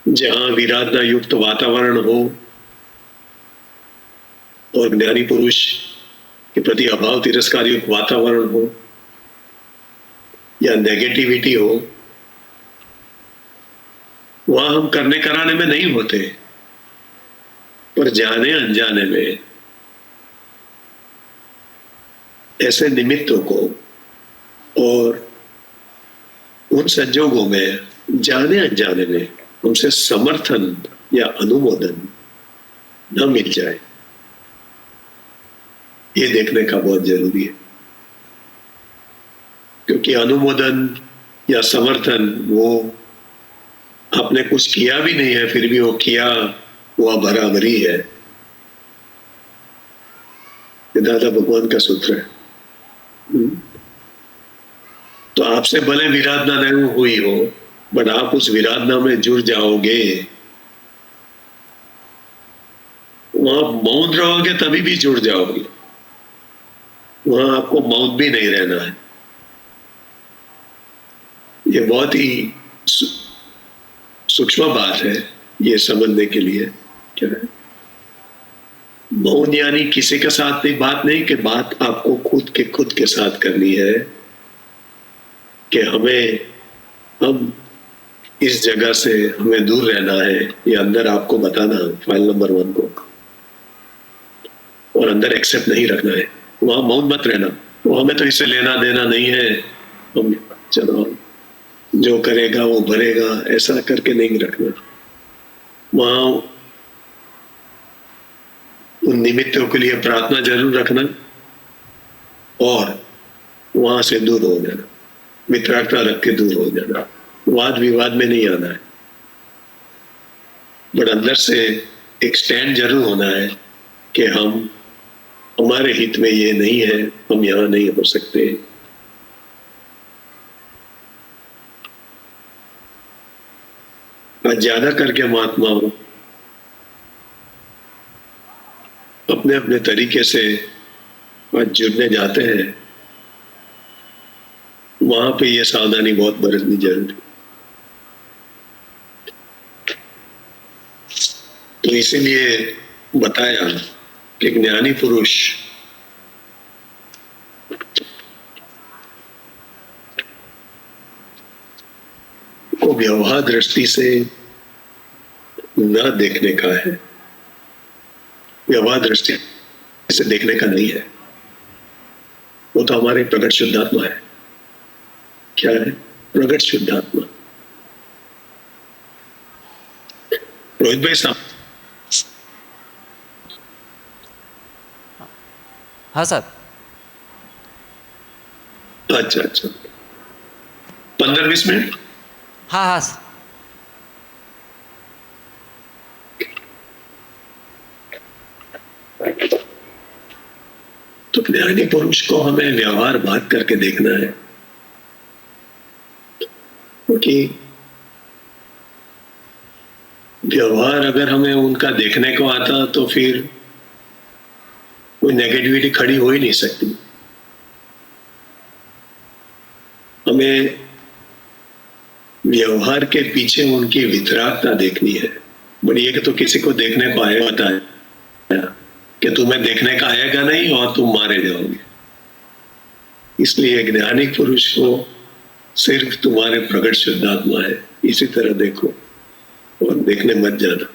Speaker 10: जहां विराधना युक्त वातावरण हो और ज्ञानी पुरुष के प्रति अभाव तिरस्कार युक्त वातावरण हो या नेगेटिविटी हो, वहां हम करने कराने में नहीं होते, पर जाने अनजाने में ऐसे निमित्तों को और उन संजोगों में जाने अनजाने में उनसे समर्थन या अनुमोदन न मिल जाए, ये देखने का बहुत जरूरी है। क्योंकि अनुमोदन या समर्थन, वो आपने कुछ किया भी नहीं है फिर भी वो किया हुआ बराबरी है। ये दादा भगवान का सूत्र है। तो आपसे भले विराधना नहीं हुई हो, बट आप उस विराधना में जुड़ जाओगे, वहां मौन रहोगे तभी भी जुड़ जाओगे, वहां आपको मौन भी नहीं रहना है। ये बहुत ही सूक्ष्म बात है ये समझने के लिए। क्या है मौन? यानी किसी के साथ नहीं, बात नहीं कि बात आपको खुद के साथ करनी है कि हम इस जगह से हमें दूर रहना है, ये अंदर आपको बताना फाइल नंबर 1 को, और अंदर एक्सेप्ट नहीं रखना है। वहां मौन मत रहना, वो हमें तो इससे लेना देना नहीं है, हम चलो जो करेगा वो भरेगा, ऐसा करके नहीं रखना। वहां उन निमित्तों के लिए प्रार्थना जरूर रखना और वहां से दूर हो जाना, मित्रता रख के दूर हो जाना, वाद विवाद में नहीं आना है। बट अंदर से एक स्टैंड जरूर होना है कि हमारे हित में ये नहीं है, हम यहां नहीं हो सकते। आज ज्यादा करके महात्माओं अपने अपने तरीके से आज जुड़ने जाते हैं, वहां पे ये सावधानी बहुत बरतनी जरूरी। तो इसीलिए बताया कि ज्ञानी पुरुष को व्यवहार दृष्टि से न देखने का है, व्यवहार दृष्टि से देखने का नहीं है। वो तो हमारे प्रगट शुद्धात्मा है। क्या है? प्रगट शुद्धात्मा। रोहित भाई साहब।
Speaker 6: हाँ सर।
Speaker 10: अच्छा अच्छा, 15-20 मिनट।
Speaker 6: हाँ हाँ सर।
Speaker 10: तो ज्ञानी पुरुष को हमें व्यवहार बात करके देखना है, क्योंकि व्यवहार अगर हमें उनका देखने को आता तो फिर कोई नेगेटिविटी खड़ी हो ही नहीं सकती। हमें व्यवहार के पीछे उनकी वितरागता देखनी है। बड़ी एक तो किसी को देखने को आया बताया कि तुम्हें देखने का आएगा नहीं और तुम मारे जाओगे, इसलिए ज्ञानी पुरुष को सिर्फ तुम्हारे प्रगट शुद्धात्मा है, इसी तरह देखो और देखने मत जाना।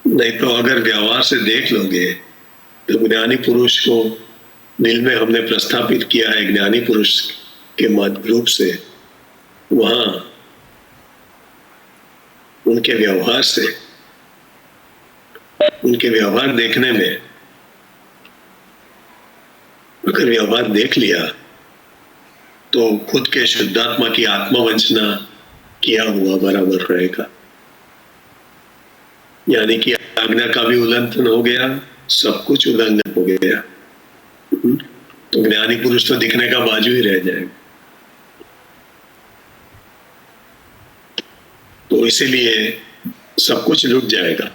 Speaker 10: नहीं तो अगर व्यवहार से देख लोगे तो ज्ञानी पुरुष को दिल में हमने प्रस्थापित किया है ज्ञानी पुरुष के मध्य रूप से, वहां उनके व्यवहार से, उनके व्यवहार देखने में अगर व्यवहार देख लिया तो खुद के शुद्धात्मा की आत्मवंचना किया हुआ बराबर रहेगा। यानी कि आज्ञा का भी उल्लंघन हो गया, सब कुछ उल्लंघन हो गया, तो ज्ञानी पुरुष तो दिखने का बाजू ही रह जाएगा। तो इसीलिए सब कुछ लुट जाएगा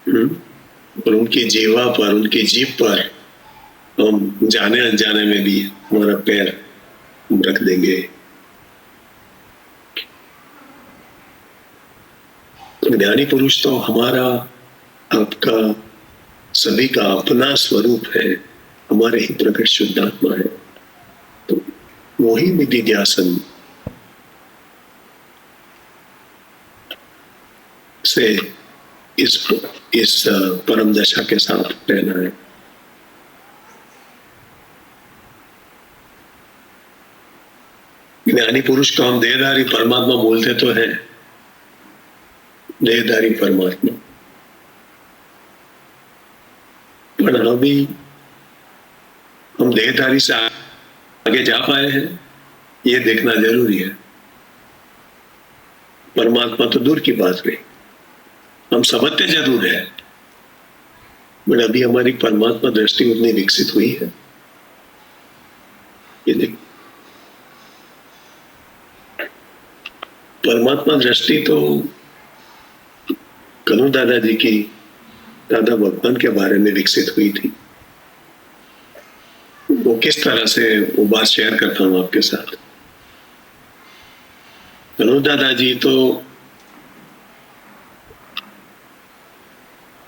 Speaker 10: और उनकी जीवा पर, उनकी जीभ पर हम जाने अनजाने में भी हमारा पैर रख देंगे। ज्ञानी पुरुष तो हमारा, आपका, सभी का अपना स्वरूप है, हमारे ही प्रकट शुद्धात्मा है। तो वही निधिध्यासन से इस परम दशा के साथ रहना है। ज्ञानी पुरुष को हम देहधारी परमात्मा बोलते तो हैं, देहधारी परमात्मा, पर अभी हम देहधारी से आगे जा पाए हैं ये देखना जरूरी है। परमात्मा तो दूर की बात रही, हम समझते जरूर है, बट अभी हमारी परमात्मा दृष्टि उतनी विकसित हुई है ये देख। परमात्मा दृष्टि तो कनु दादाजी की, दादा भगवान के बारे में विकसित हुई थी। वो किस तरह से, वो बात शेयर करता हूं आपके साथ। कनु दादाजी तो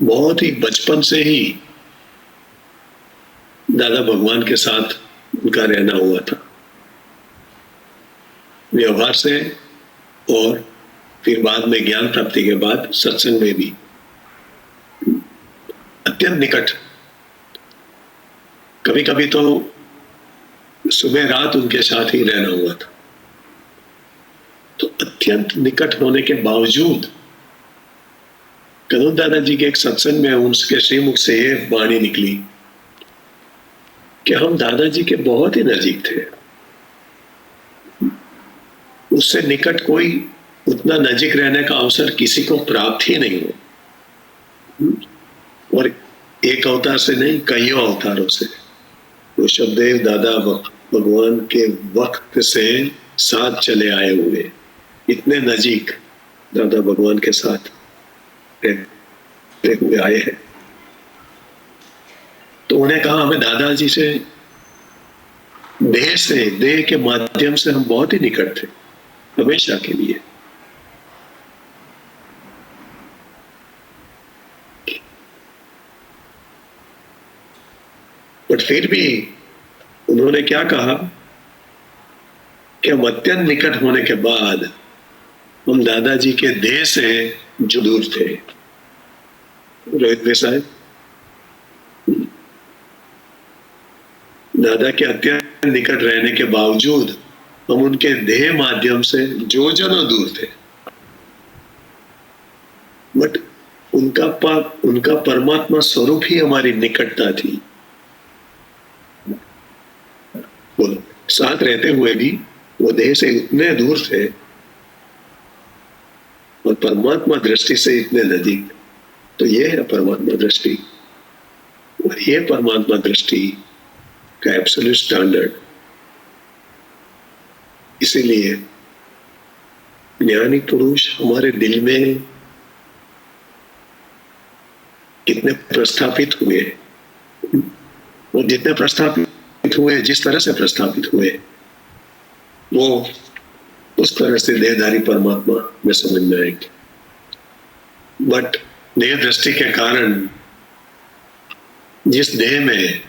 Speaker 10: बहुत ही बचपन से ही दादा भगवान के साथ उनका रहना हुआ था, व्यवहार से और फिर बाद में ज्ञान प्राप्ति के बाद सत्संग में भी अत्यंत निकट। कभी कभी तो सुबह रात उनके साथ ही रहना हुआ था। तो अत्यंत निकट होने के बावजूद कनु दादाजी के एक सत्संग में उनके श्रीमुख से ये वाणी निकली कि हम दादाजी के बहुत ही नजीक थे, उससे निकट कोई उतना नजीक रहने का अवसर किसी को प्राप्त ही नहीं हो। और एक अवतार से नहीं, कईयों अवतारों से ऋषभदेव दादा भगवान के वक्त से साथ चले आए हुए, इतने नजीक दादा भगवान के साथ हुए आए हैं। तो उन्हें कहा हमें दादाजी से, देह के माध्यम से हम बहुत ही निकट थे हमेशा के लिए। बट फिर भी उन्होंने क्या कहा कि हम अत्यंत निकट होने के बाद हम दादाजी के देह से जो दूर थे। रोहित भाई साहब, दादा के अत्यंत निकट रहने के बावजूद हम उनके देह माध्यम से जोजनों दूर थे, बट उनका परमात्मा स्वरूप ही हमारी निकटता थी। बोलो, साथ रहते हुए भी वो देह से इतने दूर थे और परमात्मा दृष्टि से इतने नजीक। तो ये है परमात्मा दृष्टि, और ये परमात्मा दृष्टि का एब्सोल्यूट स्टैंडर्ड। इसीलिए ज्ञानी पुरुष हमारे दिल में कितने प्रस्थापित हुए, और जितने प्रस्थापित हुए, जिस तरह से प्रस्थापित हुए, वो उस तरह से देहधारी परमात्मा में समझ में आएंगे। बट देह दृष्टि के कारण जिस देह में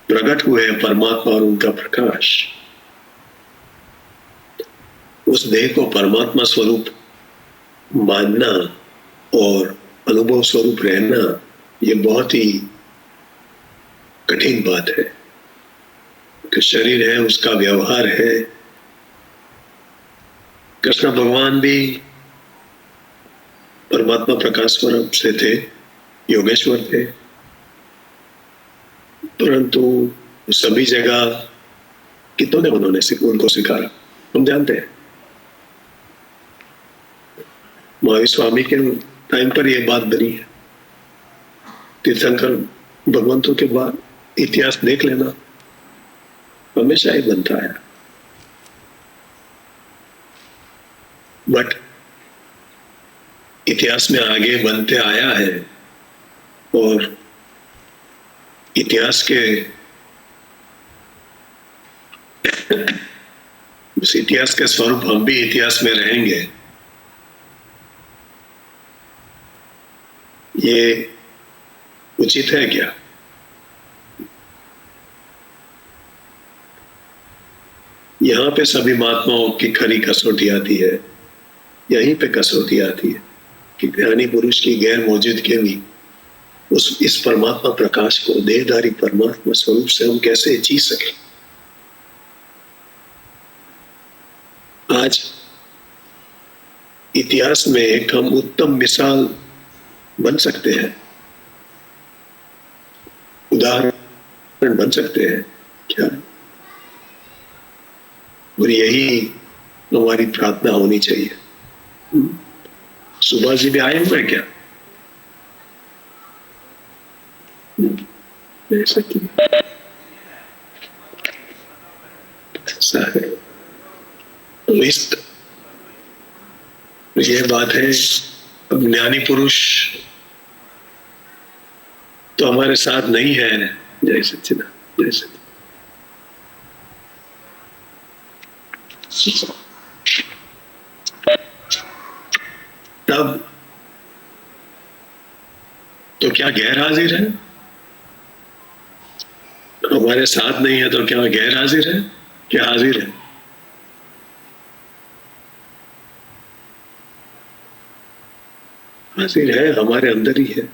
Speaker 10: प्रकट हुए हैं परमात्मा और उनका प्रकाश, उस देह को परमात्मा स्वरूप मानना और अनुभव स्वरूप रहना, ये बहुत ही कठिन बात है। कि शरीर है, उसका व्यवहार है। कृष्ण भगवान भी परमात्मा प्रकाश स्वरूप से थे, योगेश्वर थे, परंतु सभी जगह कितनों ने उन्होंने उनको स्वीकारा, हम जानते हैं। महावीर स्वामी के टाइम पर यह बात बनी है। तीर्थंकर भगवंतों के बाद इतिहास देख लेना, हमेशा ही बनता है। बट इतिहास में आगे बनते आया है, और इतिहास के उस इतिहास के स्वरूप हम भी इतिहास में रहेंगे। ये उचित है क्या? यहां पे सभी महात्माओं की खरी कसौटी आती है, यहीं पे कसौटी आती है कि ज्ञानी पुरुष की गैर मौजूदगी में इस परमात्मा प्रकाश को, देहधारी परमात्मा स्वरूप से हम कैसे जी सके। आज इतिहास में एक हम उत्तम मिसाल बन सकते हैं, उदाहरण बन सकते हैं क्या? और यही हमारी प्रार्थना होनी चाहिए। सुभाष जी भी आए हुए क्या? ये बात है। अब ज्ञानी पुरुष तो हमारे साथ नहीं है। जय सच्चिदानंद, जय सच्चिदानंद। तब तो क्या गैर हाजिर है? हमारे साथ नहीं है तो क्या गैर हाजिर है, क्या हाजिर है? हाजिर है, हमारे अंदर ही है।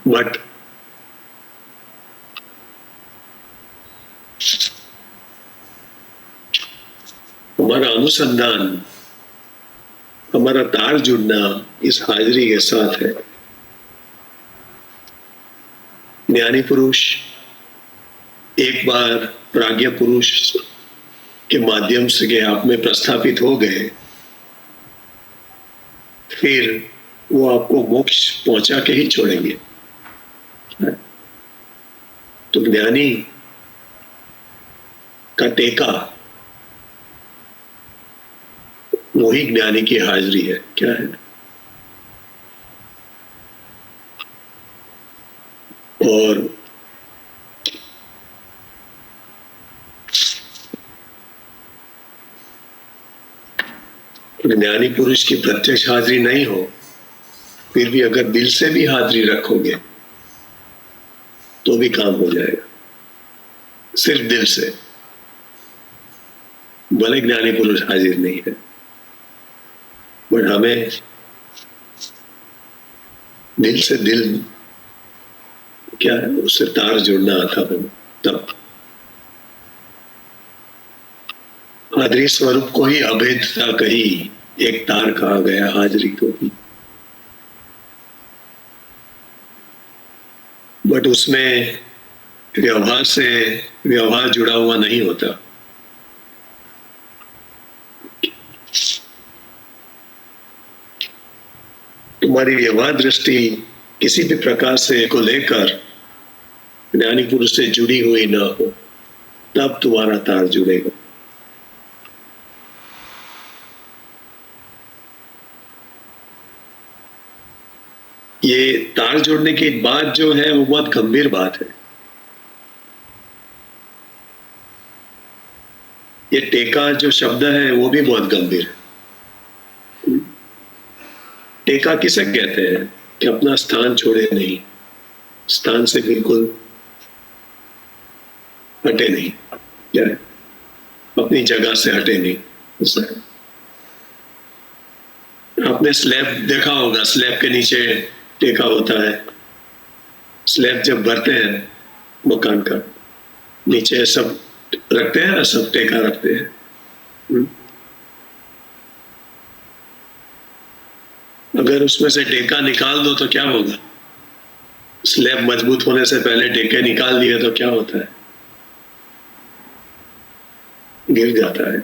Speaker 10: बट हमारा अनुसंधान, हमारा तार जुड़ना इस हाजिरी के साथ है। ज्ञानी पुरुष एक बार प्राज्ञ पुरुष के माध्यम से के आप में प्रस्थापित हो गए, फिर वो आपको मोक्ष पहुंचा के ही छोड़ेंगे। तो ज्ञानी का टेका वही ज्ञानी की हाजिरी है। क्या है? और ज्ञानी पुरुष की प्रत्यक्ष हाजिरी नहीं हो फिर भी अगर दिल से भी हाजिरी रखोगे तो भी काम हो जाएगा, सिर्फ दिल से। भले ज्ञानी पुरुष हाजिर नहीं है, बट हमें दिल से दिल क्या है उससे तार जुड़ना आता हो, तब हाजिरी स्वरूप को ही अभेदता कही, एक तार कहा गया हाजिरी को ही। बट उसमें व्यवहार से व्यवहार जुड़ा हुआ नहीं होता। तुम्हारी व्यवहार दृष्टि किसी भी प्रकार से को लेकर ज्ञानी पुरुष से जुड़ी हुई ना हो, तब तुम्हारा तार जुड़ेगा। ये तार जोड़ने की बात जो है वो बहुत गंभीर बात है। ये टेका जो शब्द है वो भी बहुत गंभीर है। टेका किसे कहते हैं कि अपना स्थान छोड़े नहीं, स्थान से बिल्कुल हटे नहीं, क्या है अपनी जगह से हटे नहीं। आपने स्लैब देखा होगा, स्लैब के नीचे टेका होता है। स्लैब जब भरते हैं मकान का, नीचे सब रखते हैं, सब टेका रखते हैं। अगर उसमें से टेका निकाल दो तो क्या होगा? स्लैब मजबूत होने से पहले टेके निकाल दिए तो क्या होता है? गिर जाता है।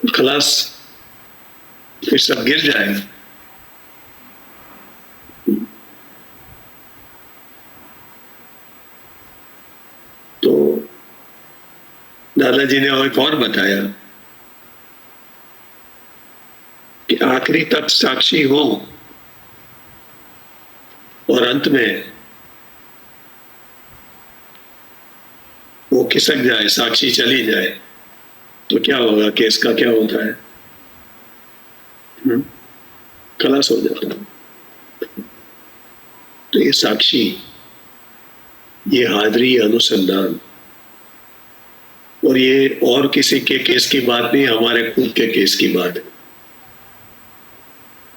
Speaker 10: खलास, फिर सब गिर जाएगा। तो दादाजी ने एक और बताया कि आखिरी तक साक्षी हो और अंत में वो खिसक जाए, साक्षी चली जाए तो क्या होगा? केस का क्या होता है? खलास हो जाता है। तो ये साक्षी, ये हाजिरी, अनुसंधान, और ये और किसी के केस की बात नहीं, हमारे खुद के केस की बात है,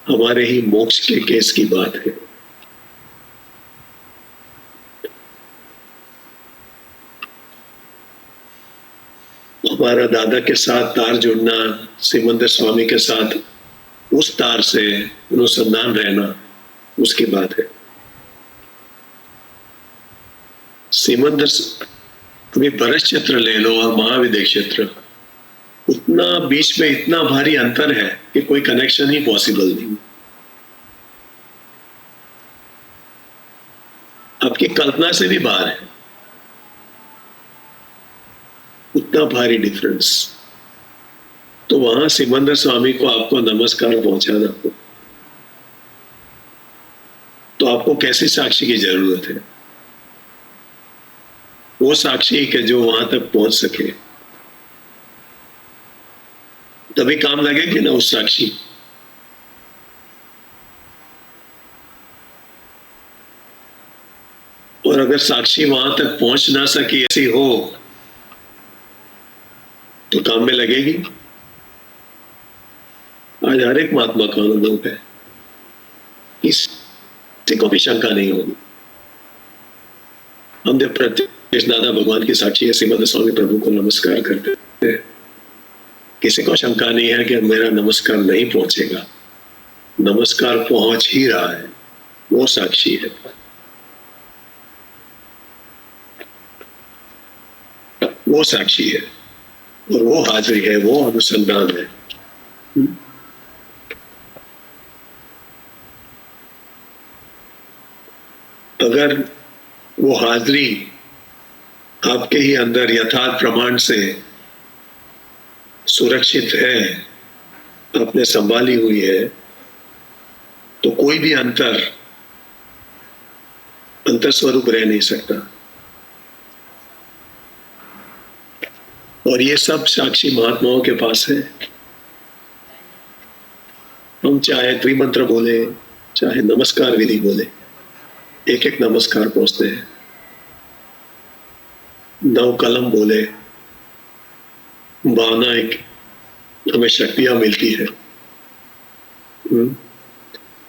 Speaker 10: हमारे ही मोक्ष के केस की बात है। हमारा दादा के साथ तार जुड़ना, सिमंदर स्वामी के साथ उस तार से अनुसंधान रहना, उसकी बात है। सिमंदर, अभी भरत क्षेत्र ले लो और महाविद्य क्षेत्र, उतना बीच में इतना भारी अंतर है कि कोई कनेक्शन ही पॉसिबल नहीं। आपकी कल्पना से भी बाहर है, उतना भारी डिफरेंस। तो वहां सिमंदर स्वामी को आपको नमस्कार पहुंचाना हो तो आपको कैसी साक्षी की जरूरत है? वो साक्षी के जो वहां तक पहुंच सके, तभी काम लगेगी ना उस साक्षी। और अगर साक्षी वहां तक पहुंच ना सकी, ऐसी हो, तो काम में लगेगी। आज हर एक महात्मा का अनुभव है, किसी को भी शंका नहीं होगी। हम जब प्रत्यक्ष दादा भगवान की साक्षी है, सिमंदर स्वामी प्रभु को नमस्कार करते हैं, किसी को शंका नहीं है कि मेरा नमस्कार नहीं पहुंचेगा। नमस्कार पहुंच ही रहा है, वो साक्षी है। वो साक्षी है और वो हाजिरी है, वो अनुसंधान है। अगर वो हाजिरी आपके ही अंदर यथार्थ प्रमाण से सुरक्षित है, आपने संभाली हुई है, तो कोई भी अंतर स्वरूप रह नहीं सकता। और ये सब साक्षी महात्माओं के पास है। हम चाहे त्रिमंत्र बोले, चाहे नमस्कार विधि बोले, एक एक नमस्कार पहुंचते हैं, 9 कलम बोले, भावना एक हमें शक्तियां मिलती है।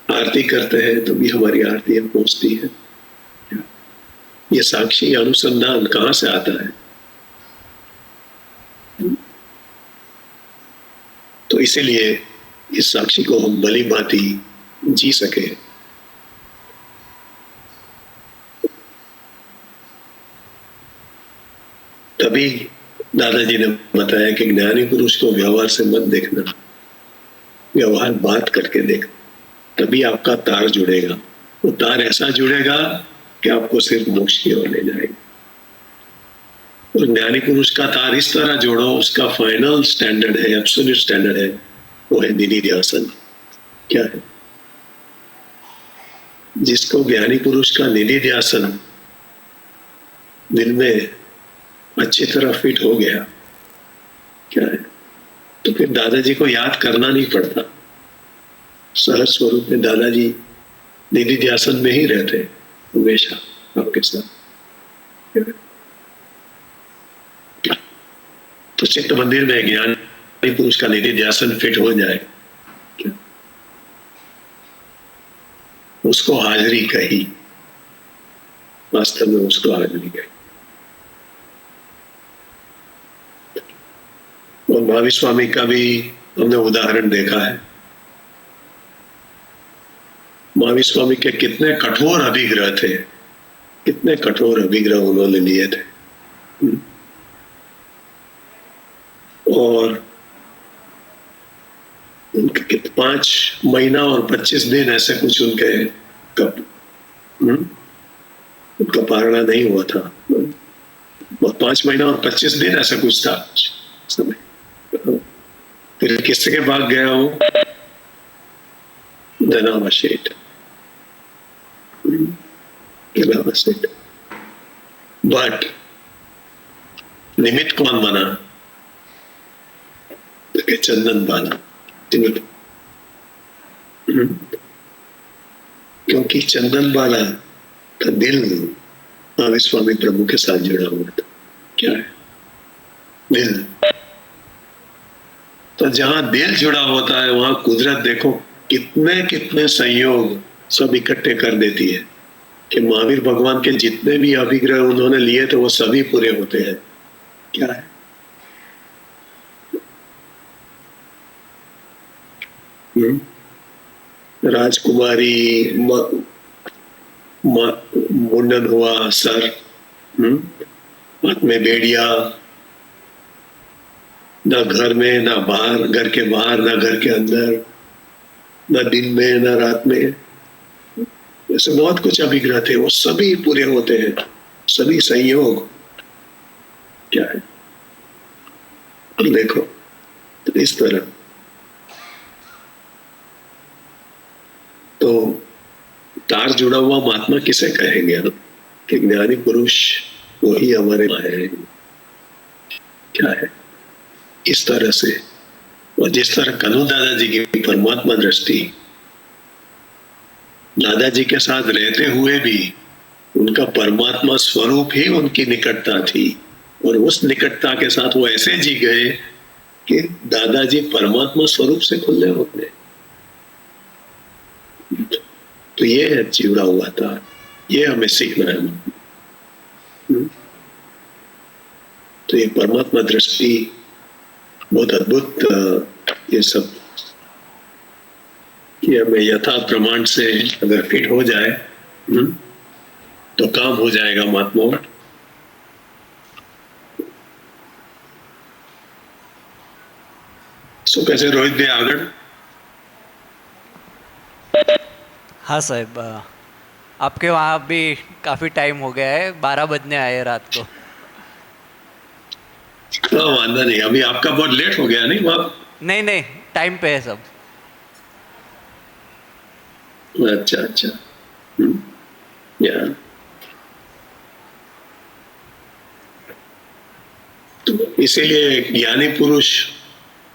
Speaker 10: आरती करते हैं तो भी हमारी आरतियां पहुंचती है। ये साक्षी अनुसंधान कहां से आता है? तो इसीलिए इस साक्षी को हम भली भांति जी सके। तभी दादाजी ने बताया कि ज्ञानी पुरुष को व्यवहार से मत देखना, व्यवहार बात करके देख, तभी आपका तार जुड़ेगा। वो तार ऐसा जुड़ेगा कि आपको सिर्फ मोक्ष की ओर ले जाएगा। और ज्ञानी पुरुष का तार इस तरह जोड़ो, उसका फाइनल स्टैंडर्ड है, एब्सोल्यूट स्टैंडर्ड है, वो है निधिध्यासन। क्या है? जिसको ज्ञानी पुरुष का निधिध्यासन दिल में अच्छी तरह फिट हो गया, क्या है, तो फिर दादाजी को याद करना नहीं पड़ता। सहज स्वरूप में दादाजी निधिध्यासन में ही रहते हमेशा आपके साथ। तो चित्त मंदिर में ज्ञानी पुरुष का निधिध्यासन फिट हो जाए, उसको हाजिरी कही, वास्तव में उसको हाजिरी कही। और महावीर स्वामी का भी हमने उदाहरण देखा है। महावीर स्वामी के कितने कठोर अभिग्रह थे, कितने कठोर अभिग्रह उन्होंने लिए थे। और उनके 5 महीना और 25 दिन ऐसे कुछ उनके उनका पारणा नहीं हुआ था। 5 महीना और 25 दिन ऐसा कुछ था समय। फिर किसके भाग गया हो? धनावा शेठ। बट निमित्त कौन बना? चंदन बाला। क्योंकि चंदन बाला का दिल महावीर स्वामी प्रभु के साथ जुड़ा हुआ था। क्या है? दिल। तो जहां दिल जुड़ा होता है वहां कुदरत देखो कितने कितने संयोग सब इकट्ठे कर देती है कि महावीर भगवान के जितने भी अभिग्रह उन्होंने लिए थे वो सभी पूरे होते हैं। क्या है? राजकुमारी मुंडन हुआ सर, हाथ में बेड़िया, ना घर में ना बाहर, घर के बाहर ना घर के अंदर, ना दिन में ना रात में, ऐसे बहुत कुछ अभिग्रह थे, वो सभी पूरे होते हैं, सभी संयोग। क्या है? देखो तो इस तरह तो तार जुड़ा हुआ महात्मा किसे कहेंगे ना? कि ज्ञानी पुरुष वही हमारे है। क्या है? इस तरह से। और जिस तरह कन्हू दादाजी की परमात्मा दृष्टि, दादाजी के साथ रहते हुए भी उनका परमात्मा स्वरूप ही उनकी निकटता थी, और उस निकटता के साथ वो ऐसे जी गए कि दादाजी परमात्मा स्वरूप से खुले होते। तो ये है जुड़ा हुआ था, ये हमें सीखना है। तो ये परमात्मा दृष्टि बहुत अद्भुत, ये सब कि हमें यथा प्रमाण से अगर फिट हो जाए तो काम हो जाएगा महात्माओं। सो कैसे रोहित भाई आगे?
Speaker 6: हाँ साहब, आपके वहाँ भी काफ़ी टाइम हो गया है, 12 बजने आए रात को।
Speaker 10: वादा नहीं, अभी आपका बहुत लेट हो गया नहीं बाप?
Speaker 6: नहीं नहीं, टाइम पे है सब।
Speaker 10: अच्छा अच्छा। या तो इसीलिए ज्ञानी पुरुष,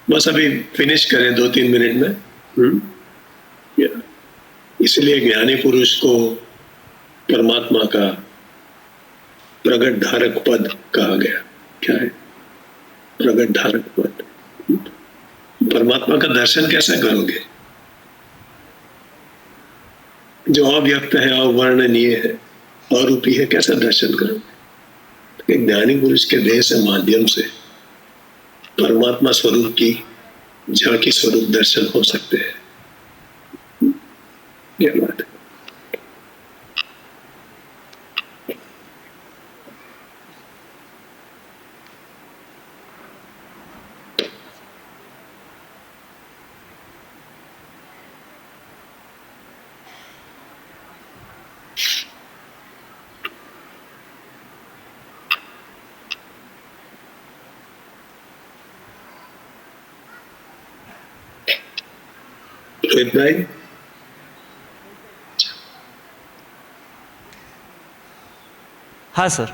Speaker 10: बस अभी फिनिश करें 2-3 मिनट में। इसलिए ज्ञानी पुरुष को परमात्मा का प्रगट धारक पद कहा गया। क्या है प्रगट धारक पद? परमात्मा का दर्शन कैसे करोगे? जो अव्यक्त है, अवर्णनीय है, अरूपी है, कैसा दर्शन करोगे? एक ज्ञानी पुरुष के देह से माध्यम से परमात्मा स्वरूप की झांकी स्वरूप दर्शन हो सकते हैं। यह बात है। रोहित भाई,
Speaker 6: हाँ सर।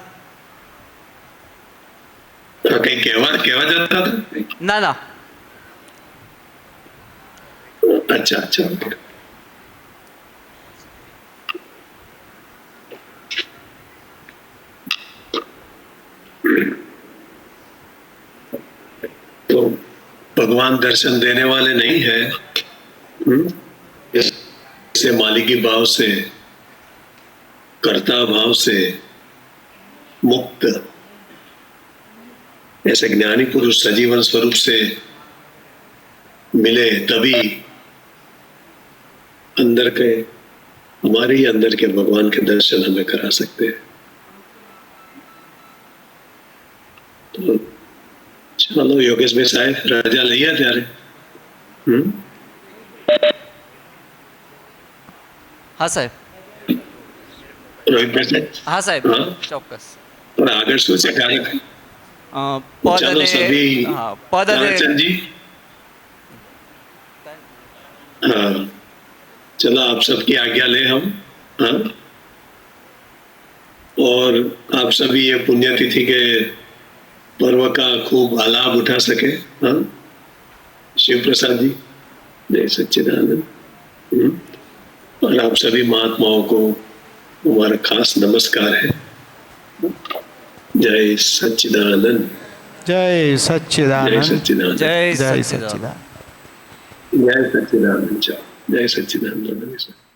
Speaker 10: कहीं कहवा जाता था?
Speaker 6: ना ना।
Speaker 10: अच्छा अच्छा। तो भगवान दर्शन देने वाले नहीं है, जैसे मालिकी भाव से, कर्ता भाव से मुक्त, ऐसे ज्ञानी पुरुष सजीवन स्वरूप से मिले तभी अंदर के, हमारे ही अंदर के भगवान के दर्शन हमें करा सकते हैं। तो चलो योगेश भाई साहब, राजा लिया त्यारे।
Speaker 6: हाँ साहब।
Speaker 10: રોહિત ભાઈ,
Speaker 6: हाँ साहब,
Speaker 10: हाँ?
Speaker 6: ચોક્કસ।
Speaker 10: और आगे सोचे कारक
Speaker 6: પદ
Speaker 10: चलो
Speaker 6: અને
Speaker 10: सभी
Speaker 6: હા પદ અને
Speaker 10: ताराचंद जी, हाँ चलो आप सबकी आज्ञा ले हम, हाँ, और आप सभी ये पुण्यतिथि के पर्व का खूब लाभ उठा सके। हाँ, शिव प्रसाद जी, जय सच्चिदानंद। और आप सभी महात्माओं को हमारा खास नमस्कार है। जय सच्चिदानंद।
Speaker 1: जय
Speaker 10: जय
Speaker 1: सच्चिदानंद।
Speaker 10: सच्चिदानंद।
Speaker 6: જય
Speaker 1: जय
Speaker 6: સચ્ચિદાનંદ।
Speaker 1: सच्चिदानंद।
Speaker 10: जय सच्चिदानंद। जय सच्चिदानंद।